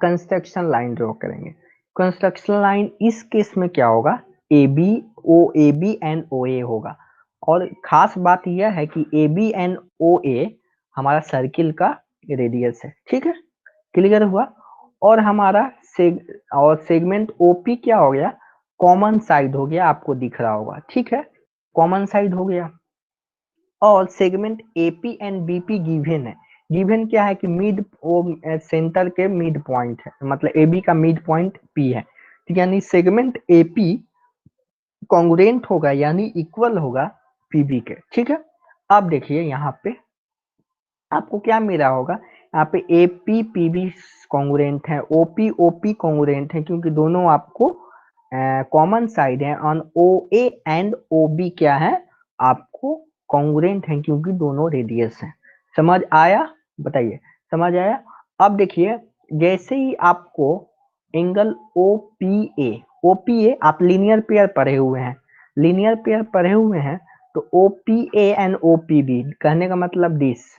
कंस्ट्रक्शन लाइन ड्रॉ करेंगे। कंस्ट्रक्शन लाइन इस केस में क्या होगा, A B, O A B and O A होगा। और खास बात यह है कि ए बी एंड ओ ए हमारा सर्किल का रेडियस है। ठीक है, क्लियर हुआ। और हमारा सेगमेंट ओपी क्या हो गया, कॉमन साइड हो गया, आपको दिख रहा होगा। ठीक है, कॉमन साइड हो गया। और segment AP and BP given है। गिवन क्या है कि मिड सेंटर के मिड पॉइंट है, मतलब एबी का मिड पॉइंट पी है। ठीक है, यानी सेगमेंट एपी कॉन्ग्रुएंट होगा, यानी इक्वल होगा पीबी के। ठीक है, अब देखिए यहाँ पे आपको क्या मिल रहा होगा, यहाँ पे एपी पीबी कॉन्ग्रुएंट है, ओपी ओपी कॉन्ग्रुएंट है, क्योंकि दोनों आपको कॉमन साइड है। On O A and O B क्या है, आपको कॉन्ग्रुएंट है, क्योंकि दोनों रेडियस है। समझ आया? बताइए, समझ आया? अब देखिए, जैसे ही आपको angle O P A, O P A आप लीनियर पेयर पढ़े हुए हैं, लीनियर पेयर पढ़े हुए हैं, तो O P A and O P B कहने का मतलब दिस,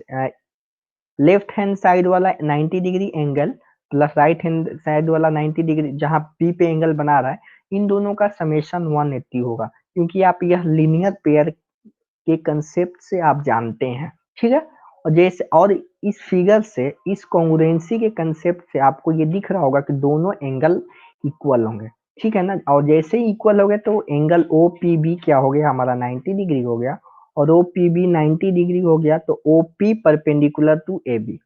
लेफ्ट हैंड साइड वाला 90 degree angle plus right hand side वाला 90 डिग्री, जहां पी पे एंगल बना रहा है, इन दोनों का समेशन 180 होगा, क्योंकि आप यह लीनियर पेयर के कंसेप्ट से आप जानते हैं। ठीक है, और जैसे, और इस फिगर से, इस कॉन्ग्रुएंसी के कंसेप्ट से आपको ये दिख रहा होगा कि दोनों एंगल इक्वल होंगे। ठीक है ना, और जैसे ही इक्वल हो गए तो एंगल ओ पी बी क्या हो गया, हमारा 90 डिग्री हो गया, और ओ पी बी 90 डिग्री हो गया, तो O P perpendicular to A B,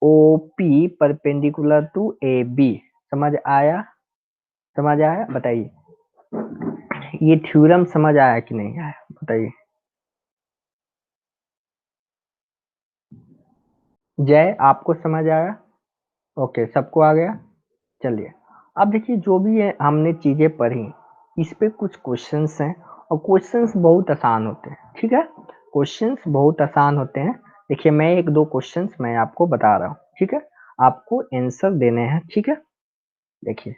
O P perpendicular to A B. समझ आया? समझ आया? बताइए, ये थ्योरम समझ आया कि नहीं आया, बताइए। जय, आपको समझ आया? ओके, सबको आ गया। चलिए, अब देखिए, जो भी है हमने चीजें पढ़ी, इस पे कुछ क्वेश्चंस हैं, और क्वेश्चंस बहुत आसान होते हैं। ठीक है, क्वेश्चंस बहुत आसान होते हैं। देखिए, मैं एक दो क्वेश्चंस मैं आपको बता रहा हूँ, ठीक है, आपको आंसर देने हैं। ठीक है, देखिए,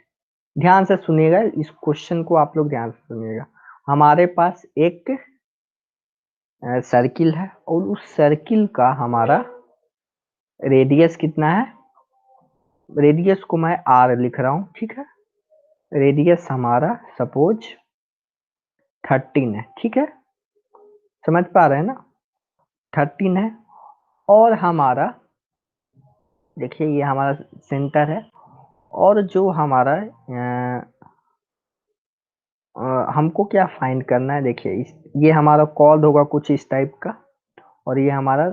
ध्यान से सुनिएगा, इस क्वेश्चन को आप लोग ध्यान से सुनिएगा। हमारे पास एक सर्किल है, और उस सर्किल का हमारा रेडियस कितना है, रेडियस को मैं आर लिख रहा हूँ। ठीक है, रेडियस हमारा सपोज 13 है। ठीक है, समझ पा रहे हैं ना, 13 है। और हमारा, देखिए, ये हमारा सेंटर है, और जो हमारा हमको क्या फाइंड करना है, देखिए, ये हमारा कॉर्ड होगा कुछ इस टाइप का, और ये हमारा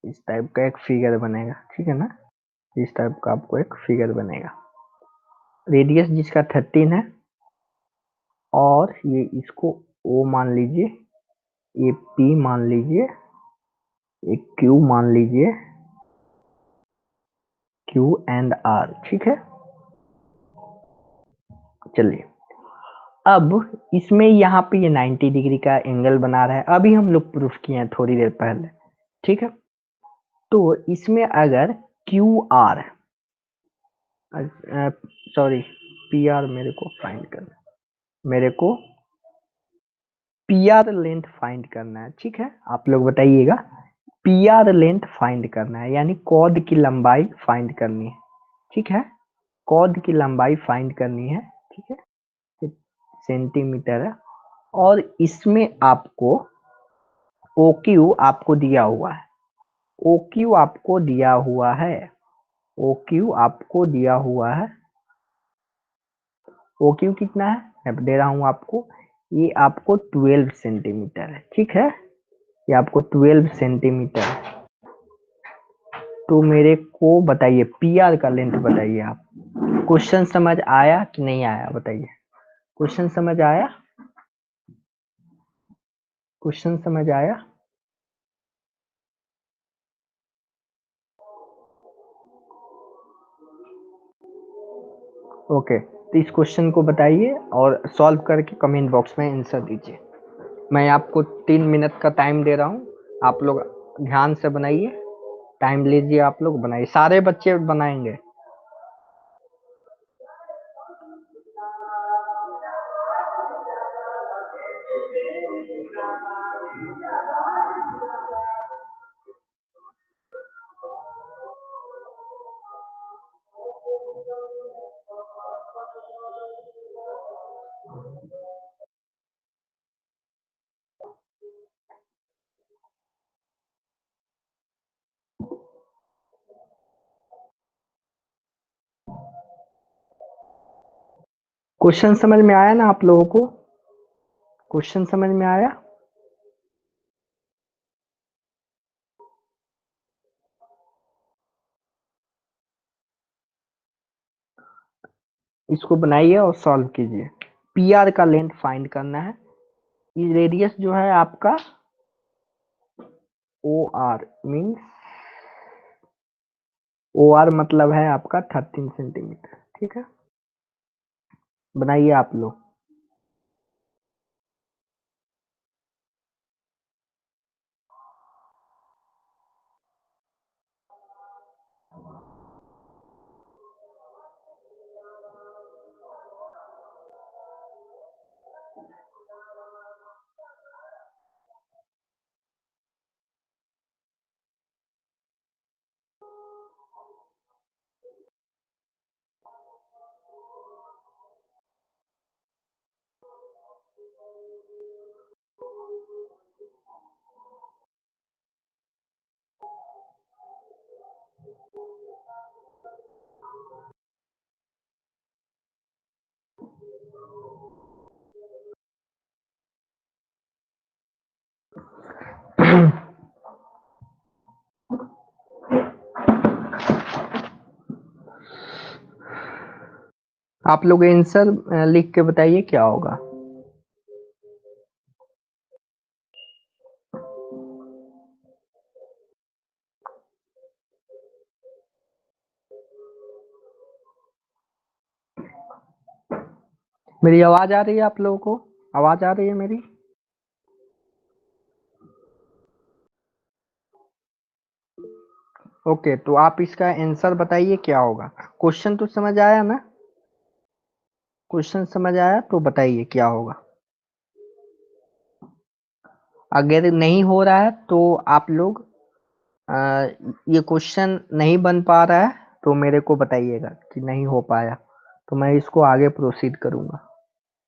इस टाइप का एक फिगर बनेगा। ठीक है ना, इस टाइप का आपको एक फिगर बनेगा। रेडियस जिसका 13 है, और ये इसको ओ मान लीजिए, ये पी मान लीजिए, एक क्यू मान लीजिए, क्यू एंड आर, ठीक है। चलिए, अब इसमें यहाँ पे ये 90 डिग्री का एंगल बना रहा है, अभी हम लोग प्रूफ किए हैं थोड़ी देर पहले, ठीक है। तो इसमें अगर Q R, sorry, P R मेरे को फाइंड करना, मेरे को पी आर लेंथ फाइंड करना है, ठीक है। आप लोग बताइएगा, पी आर लेंथ फाइंड करना है, यानी कॉर्ड की लंबाई फाइंड करनी है, ठीक है। कॉर्ड की लंबाई फाइंड करनी है, ठीक है, सेंटीमीटर है। और इसमें आपको ओ क्यू आपको दिया हुआ है, ओ क्यू आपको दिया हुआ है, ओ क्यू आपको दिया हुआ है। ओ क्यू कितना है, मैं दे रहा हूं आपको, ये आपको 12 सेंटीमीटर है, ठीक है। ये आपको 12 सेंटीमीटर है। तो मेरे को बताइए पी आर का लेंथ बताइए आप। क्वेश्चन समझ आया कि नहीं आया बताइए, क्वेश्चन समझ आया, क्वेश्चन समझ आया। ओके, तो इस क्वेश्चन को बताइए और सॉल्व करके कमेंट बॉक्स में आंसर दीजिए। मैं आपको 3 मिनट का टाइम दे रहा हूँ, आप लोग ध्यान से बनाइए, टाइम लीजिए, आप लोग बनाइए, सारे बच्चे बनाएंगे। क्वेश्चन समझ में आया ना आप लोगों को, क्वेश्चन समझ में आया। इसको बनाइए और सॉल्व कीजिए। पी आर का लेंथ फाइंड करना है, ये रेडियस जो है आपका O R means, O R मतलब है आपका 13 सेंटीमीटर, ठीक है। बनाइए आप लोग। आप लोग आंसर लिख के बताइए क्या होगा। मेरी आवाज आ रही है आप लोगों को, आवाज आ रही है मेरी। ओके, तो आप इसका आंसर बताइए क्या होगा। क्वेश्चन तो समझ आया ना, क्वेश्चन समझ आया तो बताइए क्या होगा। अगर नहीं हो रहा है तो आप लोग अ, ये क्वेश्चन नहीं बन पा रहा है तो मेरे को बताइएगा कि नहीं हो पाया, तो मैं इसको आगे प्रोसीड करूंगा।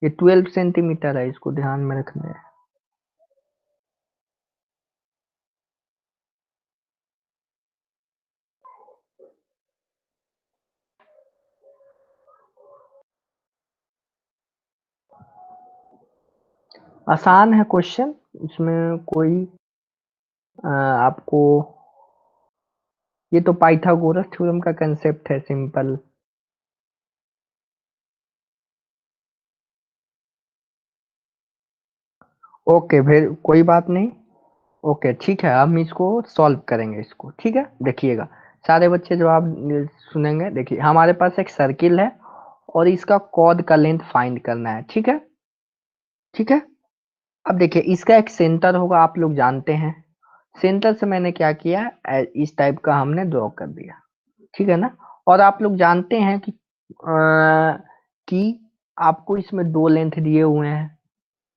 ये 12 सेंटीमीटर है, इसको ध्यान में रखना है। आसान है क्वेश्चन, इसमें कोई आपको, ये तो पाइथागोरस थ्योरम का कंसेप्ट है, सिंपल। ओके, फिर कोई बात नहीं। ओके ठीक है, हम इसको सॉल्व करेंगे इसको, ठीक है। देखिएगा सारे बच्चे जवाब सुनेंगे। देखिए हमारे पास एक सर्किल है और इसका कॉर्ड का लेंथ फाइंड करना है, ठीक है। ठीक है, अब देखिए इसका एक सेंटर होगा, आप लोग जानते हैं। सेंटर से मैंने क्या किया, इस टाइप का हमने ड्रॉ कर दिया, ठीक है ना। और आप लोग जानते हैं कि आपको इसमें दो लेंथ दिए हुए हैं,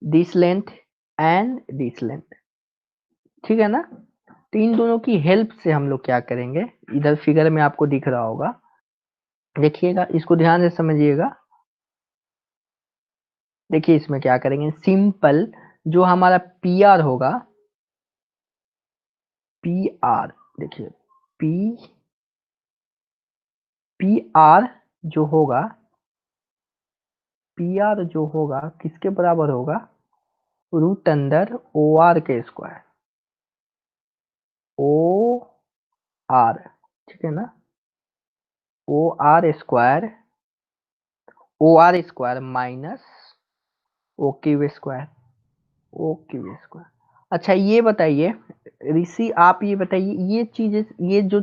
this length and this length, ठीक है ना। तो इन दोनों की हेल्प से हम लोग क्या करेंगे, इधर फिगर में आपको दिख रहा होगा, देखिएगा इसको ध्यान से समझिएगा। देखिए इसमें क्या करेंगे, सिंपल जो हमारा पी आर होगा, पी आर, देखिए पी पी आर जो होगा, पी आर जो होगा किसके बराबर होगा, रूट अंडर ओ आर के स्क्वायर, ओ आर, ठीक है ना। O R square, O R square minus O Q square, O Q square. अच्छा ये बताइए ऋषि, आप ये बताइए, ये चीजें, ये जो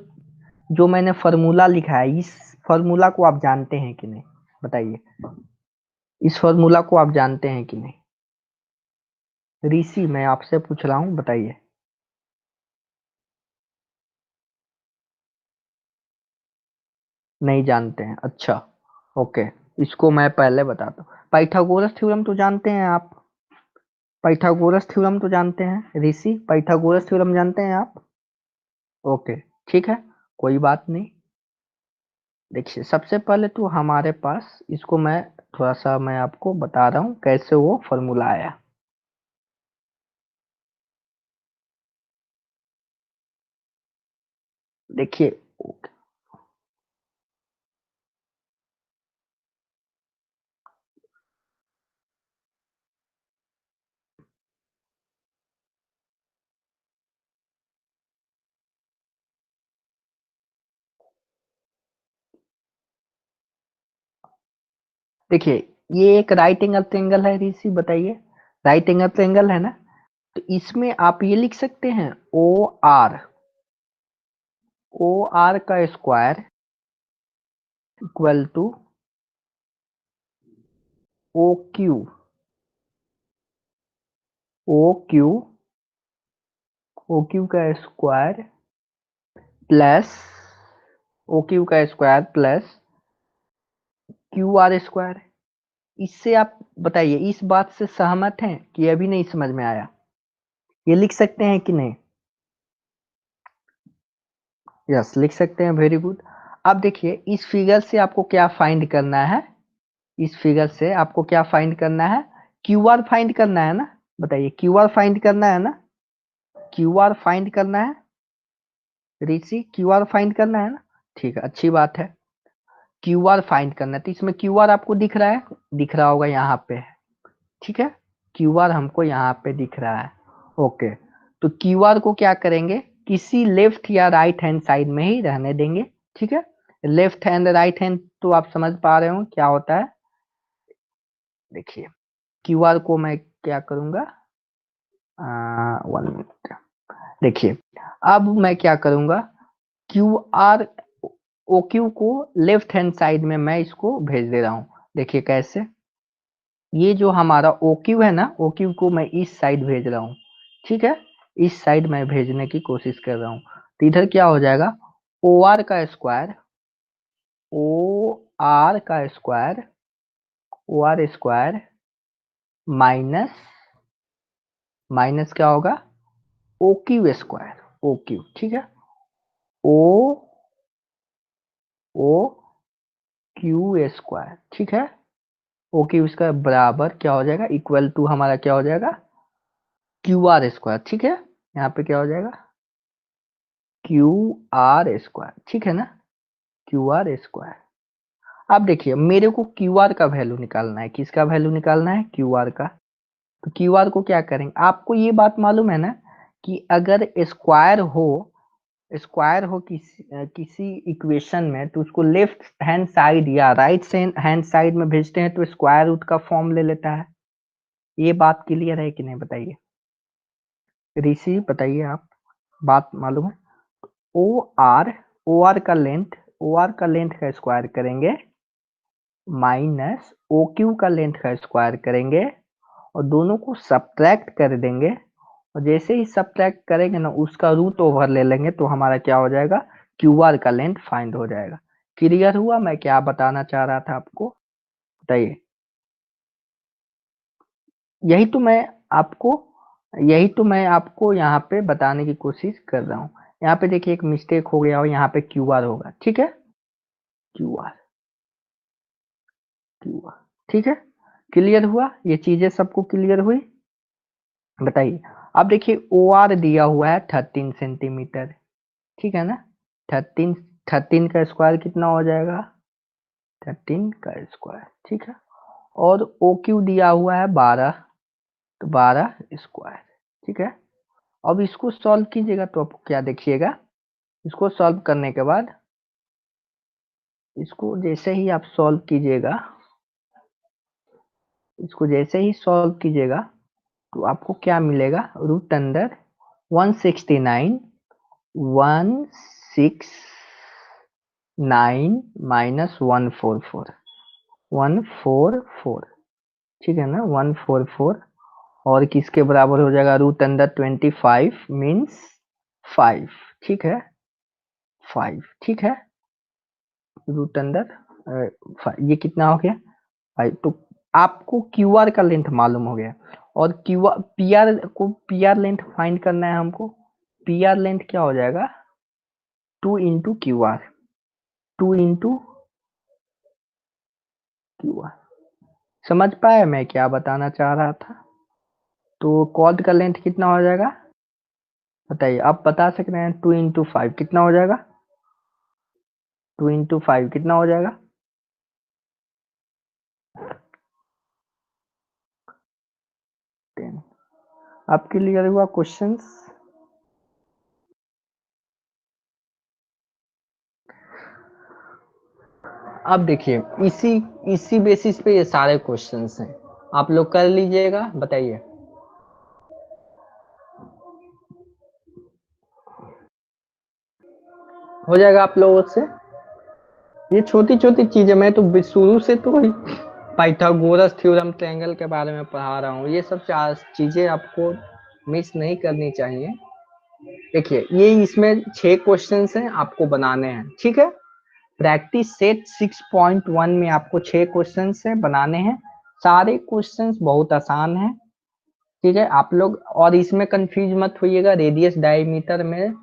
जो मैंने फॉर्मूला लिखा है, इस फॉर्मूला को आप जानते हैं कि नहीं, बताइए। इस फॉर्मूला को आप जानते हैं कि नहीं, ऋषि मैं आपसे पूछ रहा हूँ, बताइए। नहीं जानते हैं, अच्छा। ओके, इसको मैं पहले बताता हूँ। पाइथागोरस थ्योरम तो जानते हैं आप, पाइथागोरस थ्योरम तो जानते हैं ऋषि, पाइथागोरस थ्योरम जानते हैं आप। ओके ठीक है, कोई बात नहीं। देखिए सबसे पहले तो हमारे पास, इसको मैं थोड़ा सा मैं आपको बता रहा हूँ कैसे वो फॉर्मूला आया। देखिए देखिए ये एक राइट एंगल ट्रायंगल है ऋषि, बताइए, राइट एंगल ट्रायंगल है ना। तो इसमें आप ये लिख सकते हैं ओ आर, ओ आर का square equal to O Q, O Q, O Q का स्क्वायर प्लस ओ क्यू का square plus Q R square. इससे आप बताइए इस बात से सहमत हैं कि अभी नहीं समझ में आया, ये लिख सकते हैं कि नहीं। यस लिख सकते हैं, वेरी गुड। अब देखिए इस फिगर से आपको क्या फाइंड करना है, इस फिगर से आपको क्या फाइंड करना है, क्यू आर फाइंड करना है ना। बताइए क्यू आर फाइंड करना है ना, क्यू आर फाइंड करना है ऋषि, क्यू आर फाइंड करना है ना। ठीक है, अच्छी बात है, क्यू आर फाइंड करना है। तो इसमें क्यू आर आपको दिख रहा है, दिख रहा होगा यहाँ पे, ठीक है। क्यू आर हमको यहाँ पे दिख रहा है, ओके। तो क्यू आर को क्या करेंगे, किसी लेफ्ट या राइट हैंड साइड में ही रहने देंगे, ठीक है। लेफ्ट हैंड राइट हैंड तो आप समझ पा रहे हो क्या होता है। देखिए क्यू आर को मैं क्या करूंगा, 1 मिनट, देखिए अब मैं क्या करूंगा, क्यू आर, ओ क्यू को लेफ्ट हैंड साइड में मैं इसको भेज दे रहा हूँ। देखिए कैसे, ये जो हमारा ओ क्यू है ना, ओ क्यू को मैं इस साइड भेज रहा हूँ, ठीक है। इस साइड मैं भेजने की कोशिश कर रहा हूँ। तो इधर क्या हो जाएगा, ओ आर का स्क्वायर, ओ आर का square, O R square minus, minus क्या होगा, O Q square, O Q, ठीक है। ओ, ओ क्यू स्क्वायर, ठीक है। ओ क्यू इसका बराबर क्या हो जाएगा, इक्वल टू हमारा क्या हो जाएगा, क्यू आर स्क्वायर, ठीक है। यहाँ पे क्या हो जाएगा, क्यू आर स्क्वायर, ठीक है ना, क्यू आर स्क्वायर। अब देखिए मेरे को क्यू आर का वैल्यू निकालना है, किसका वैल्यू निकालना है, क्यू आर का। तो क्यू आर को क्या करेंगे, आपको ये बात मालूम है ना कि अगर स्क्वायर हो किसी इक्वेशन में, तो उसको लेफ्ट हैंड साइड या राइट हैंड साइड में भेजते हैं तो स्क्वायर रूट का फॉर्म ले लेता है। ये बात क्लियर है कि नहीं बताइए? ऋषि बताइए आप, बात मालूम है? ओ आर, ओ आर का लेंथ का स्क्वायर करेंगे माइनस ओ क्यू का लेंथ का स्क्वायर करेंगे और दोनों को सब्ट्रैक्ट कर देंगे, और जैसे ही सब्ट्रैक्ट करेंगे ना उसका रूट ओवर ले लेंगे तो हमारा क्या हो जाएगा, क्यू आर का लेंथ फाइंड हो जाएगा। क्लियर हुआ मैं क्या बताना चाह रहा था आपको? बताइए। यही तो मैं आपको यही तो मैं आपको यहाँ पे बताने की कोशिश कर रहा हूँ। यहाँ पे देखिए एक मिस्टेक हो गया और यहाँ पे क्यू आर होगा, ठीक है? क्यू आर, क्यू आर, ठीक है? क्लियर हुआ? ये चीजें सबको क्लियर हुई? बताइए। अब देखिए ओ आर दिया हुआ है 13 सेंटीमीटर, ठीक है ना? 13, 13 का स्क्वायर कितना हो जाएगा? 13 का स्क्वायर, ठीक है। और ओ क्यू दिया हुआ है 12, तो 12 स्क्वायर, ठीक है। अब इसको सॉल्व कीजिएगा तो आपको क्या देखिएगा, इसको सॉल्व करने के बाद, इसको जैसे ही आप सॉल्व कीजिएगा, इसको जैसे ही सॉल्व कीजिएगा तो आपको क्या मिलेगा, रूट अंडर 169, 169 माइनस 144, 144, ठीक है ना? 144 और किसके बराबर हो जाएगा, रूट अंडर 25 मीन्स 5, ठीक है? 5, ठीक है। रूट अंडर ये कितना हो गया भाई? तो आपको क्यू आर का लेंथ मालूम हो गया, और क्यू आर पी आर को, पी आर लेंथ फाइंड करना है हमको। पी आर लेंथ क्या हो जाएगा, 2 into Q R, 2 into Q R. समझ पाए मैं क्या बताना चाह रहा था? तो कॉर्ड का लेंथ कितना हो जाएगा बताइए? आप बता सकते हैं 2 इंटू 5 कितना हो जाएगा? 2 इंटू 5 कितना हो जाएगा? 10। अब क्लियर हुआ क्वेश्चंस? अब देखिए इसी इसी बेसिस पे ये सारे क्वेश्चंस हैं, आप लोग कर लीजिएगा। बताइए। हो जाएगा आप लोगों से? ये छोटी छोटी चीजें, मैं तो शुरू से तो वही पाइथागोरस थ्योरम, ट्रायंगल के बारे में पढ़ा रहा हूँ। ये सब चीजें आपको मिस नहीं करनी चाहिए। देखिए ये इसमें 6 क्वेश्चंस हैं, आपको बनाने हैं, ठीक है? प्रैक्टिस सेट 6.1 में आपको 6 क्वेश्चंस हैं, बनाने हैं। सारे क्वेश्चंस बहुत आसान हैं, ठीक है? आप लोग और इसमें कंफ्यूज मत होइएगा। रेडियस डायमीटर में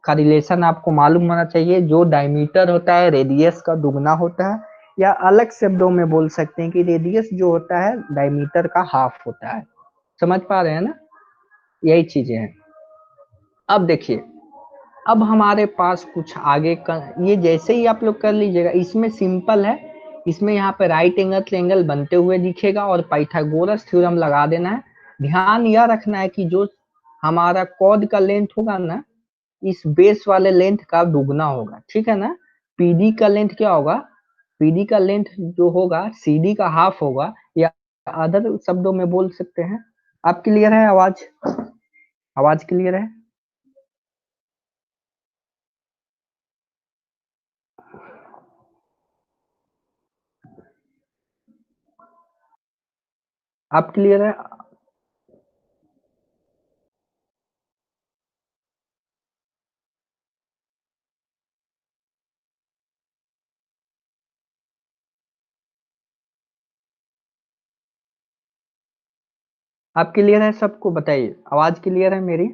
का रिलेशन आपको मालूम होना चाहिए। जो डायमीटर होता है रेडियस का दुगना होता है, या अलग शब्दों में बोल सकते हैं कि रेडियस जो होता है डायमीटर का हाफ होता है। समझ पा रहे हैं ना? यही चीजें हैं। अब देखिए, अब हमारे पास कुछ आगे का, ये जैसे ही आप लोग कर लीजिएगा, इसमें सिंपल है। इसमें यहाँ पे राइट एंगल ट्रायंगल बनते हुए दिखेगा और पाइथागोरस थ्योरम लगा देना है। ध्यान यह रखना है कि जो हमारा कॉर्ड का लेंथ होगा ना, इस बेस वाले लेंथ का दुगना होगा, ठीक है ना? पीडी का लेंथ क्या होगा, पीडी का लेंथ जो होगा सीडी का हाफ होगा, या अदर शब्दों में बोल सकते हैं। आप क्लियर है? आवाज, आवाज क्लियर है? आप क्लियर है? आप क्लियर है सबको? बताइए, आवाज क्लियर है मेरी?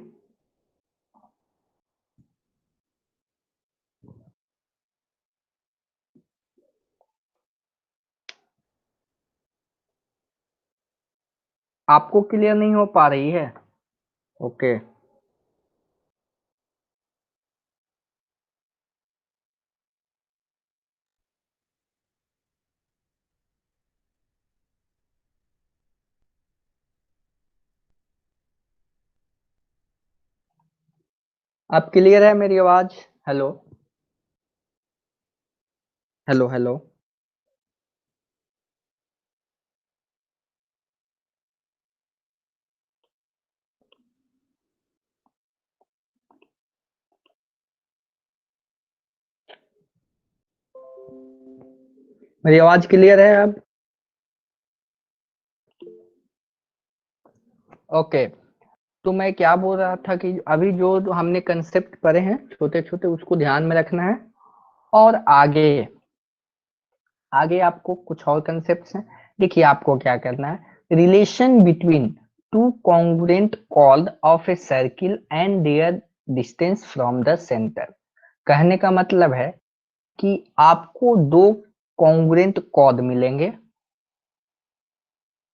आपको क्लियर नहीं हो पा रही है? ओके। आप क्लियर है मेरी आवाज? Hello, hello, hello. मेरी आवाज क्लियर है अब? ओके। तो मैं क्या बोल रहा था कि अभी जो हमने कंसेप्ट पढ़े हैं छोटे छोटे, उसको ध्यान में रखना है। और आगे आगे आपको कुछ और कंसेप्ट हैं। देखिए आपको क्या करना है, relation between two congruent chord of a circle and their distance from the centre. कहने का मतलब है कि आपको दो कॉन्ग्रुएंट कॉर्ड मिलेंगे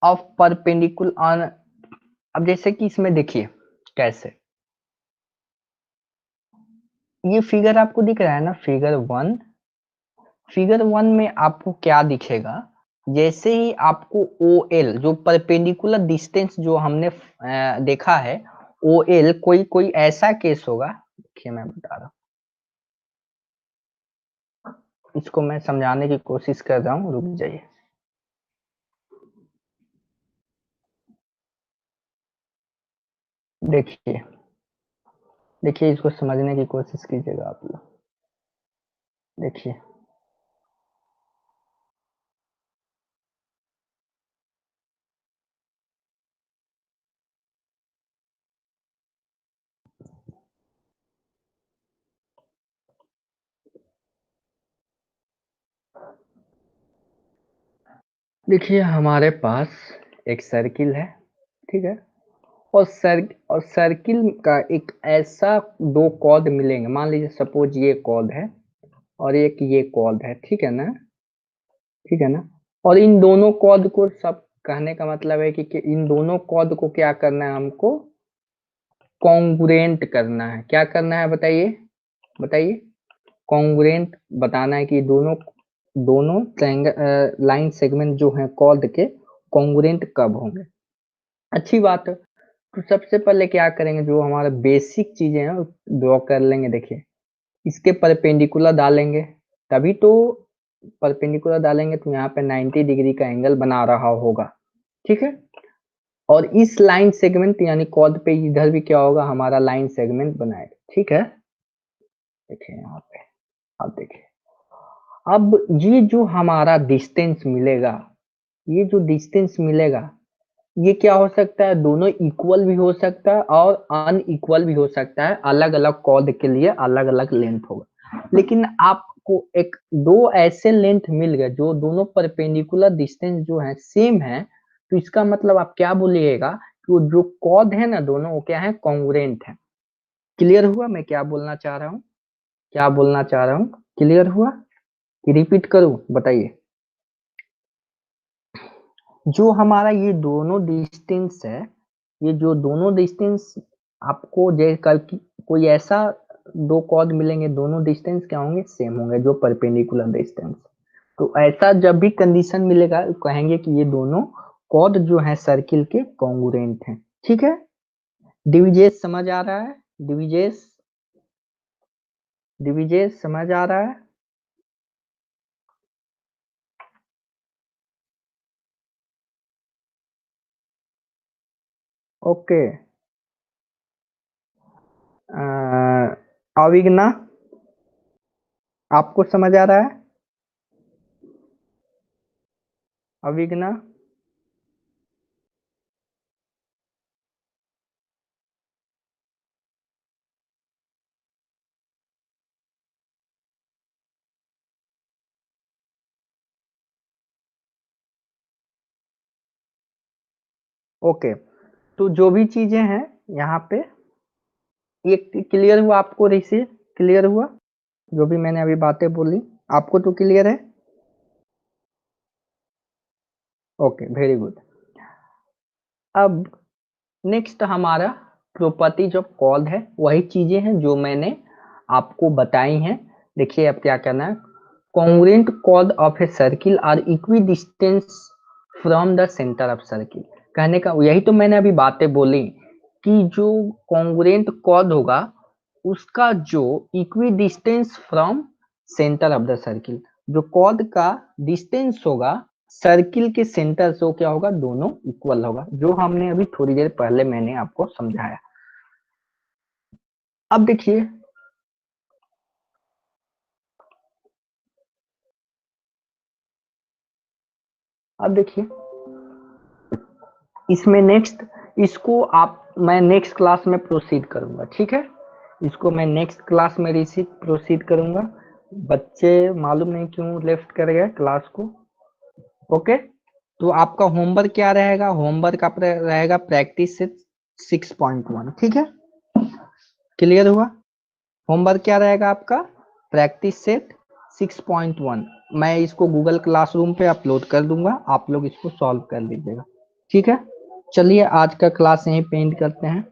ऑफ परपेंडिकुलर ऑन। अब जैसे कि इसमें देखिए कैसे, ये फिगर आपको दिख रहा है ना, फिगर 1। फिगर 1 में आपको क्या दिखेगा, जैसे ही आपको ओ एल जो परपेंडिकुलर डिस्टेंस जो हमने देखा है, ओ एल कोई कोई ऐसा केस होगा। देखिए मैं बता रहा हूँ, इसको मैं समझाने की कोशिश कर रहा हूँ, रुक जाइए। देखिए देखिए इसको समझने की कोशिश कीजिएगा आप लोग। देखिए देखिए हमारे पास एक सर्किल है, ठीक है। और सर्किल का एक ऐसा दो कॉर्ड मिलेंगे, मान लीजिए सपोज ये कॉर्ड है और एक ये कॉर्ड है, ठीक है ना, ठीक है ना। और इन दोनों कॉर्ड को, सब कहने का मतलब है कि इन दोनों कॉर्ड को क्या करना है हमको, कॉन्ग्रुएंट करना है। क्या करना है बताइए, बताइए। कॉन्ग्रुएंट बताना है कि दोनों दोनों लाइन सेगमेंट जो है कॉर्ड के कॉन्ग्रुएंट कब होंगे। अच्छी बात है। तो सबसे पहले क्या करेंगे, जो हमारा बेसिक चीजें हैं ड्रॉ कर लेंगे। देखिए इसके परपेंडिकुलर डालेंगे, तभी तो परपेंडिकुलर डालेंगे तो यहाँ पे 90 डिग्री का एंगल बना रहा होगा, ठीक है। और इस लाइन सेगमेंट यानी कॉर्ड पे इधर भी क्या होगा, हमारा लाइन सेगमेंट बनाएगा, ठीक है। देखिए यहाँ पे अब देखिए, अब ये जो हमारा डिस्टेंस मिलेगा, ये जो डिस्टेंस मिलेगा, ये क्या हो सकता है, दोनों इक्वल भी हो सकता है और अनइक्वल भी हो सकता है। अलग अलग कॉर्ड के लिए अलग अलग लेंथ होगा, लेकिन आपको एक दो ऐसे लेंथ मिल गए जो दोनों परपेंडिकुलर डिस्टेंस जो है सेम है। तो इसका मतलब आप क्या बोलिएगा कि वो जो कॉर्ड है ना दोनों, वो क्या है, कॉन्ग्रुएंट है। क्लियर हुआ मैं क्या बोलना चाह रहा हूँ, क्या बोलना चाह रहा हूँ? क्लियर हुआ कि रिपीट करूँ, बताइए। जो हमारा ये दोनों डिस्टेंस है, ये जो दोनों डिस्टेंस आपको जे कल की कोई ऐसा दो कॉर्ड मिलेंगे, दोनों डिस्टेंस क्या होंगे, सेम होंगे, जो परपेंडिकुलर डिस्टेंस। तो ऐसा जब भी कंडीशन मिलेगा कहेंगे कि ये दोनों कॉर्ड जो है सर्किल के कॉन्ग्रुएंट हैं, ठीक है। डिविजेस समझ आ रहा है? डिविजेस, डिविजेस समझ आ रहा है? ओके। अविग्ना, आपको समझ आ रहा है? अविग्ना, ओके। तो जो भी चीजें हैं यहाँ पे, ये क्लियर हुआ आपको? ऋषि क्लियर हुआ? जो भी मैंने अभी बातें बोली आपको तो क्लियर है? Okay, very good. अब नेक्स्ट हमारा प्रॉपर्टी जो कॉल्ड है, वही चीजें हैं जो मैंने आपको बताई हैं। देखिए अब क्या करना है, congruent chord of a circle are equi distance from the centre of circle. कहने का यही तो मैंने अभी बातें बोली कि जो कॉन्ग्रुएंट कॉर्ड होगा उसका जो equi distance from centre of the circle, जो कॉर्ड का डिस्टेंस होगा सर्किल के सेंटर से, वो क्या होगा, दोनों इक्वल होगा, जो हमने अभी थोड़ी देर पहले मैंने आपको समझाया। अब देखिए, अब देखिए इसमें नेक्स्ट, इसको आप मैं नेक्स्ट क्लास में प्रोसीड करूंगा, ठीक है। इसको मैं नेक्स्ट क्लास में प्रोसीड करूंगा। बच्चे मालूम नहीं क्यों लेफ्ट कर गए क्लास को। ओके, तो आपका होमवर्क क्या रहेगा? होमवर्क आप रहेगा प्रैक्टिस से 6.1, ठीक है। क्लियर हुआ? होमवर्क क्या रहेगा आपका? Practice set 6.1। मैं इसको गूगल क्लासरूम पे अपलोड कर दूंगा, आप लोग इसको सॉल्व कर लीजिएगा, ठीक है। चलिए आज का क्लास यहीं पे एंड करते हैं।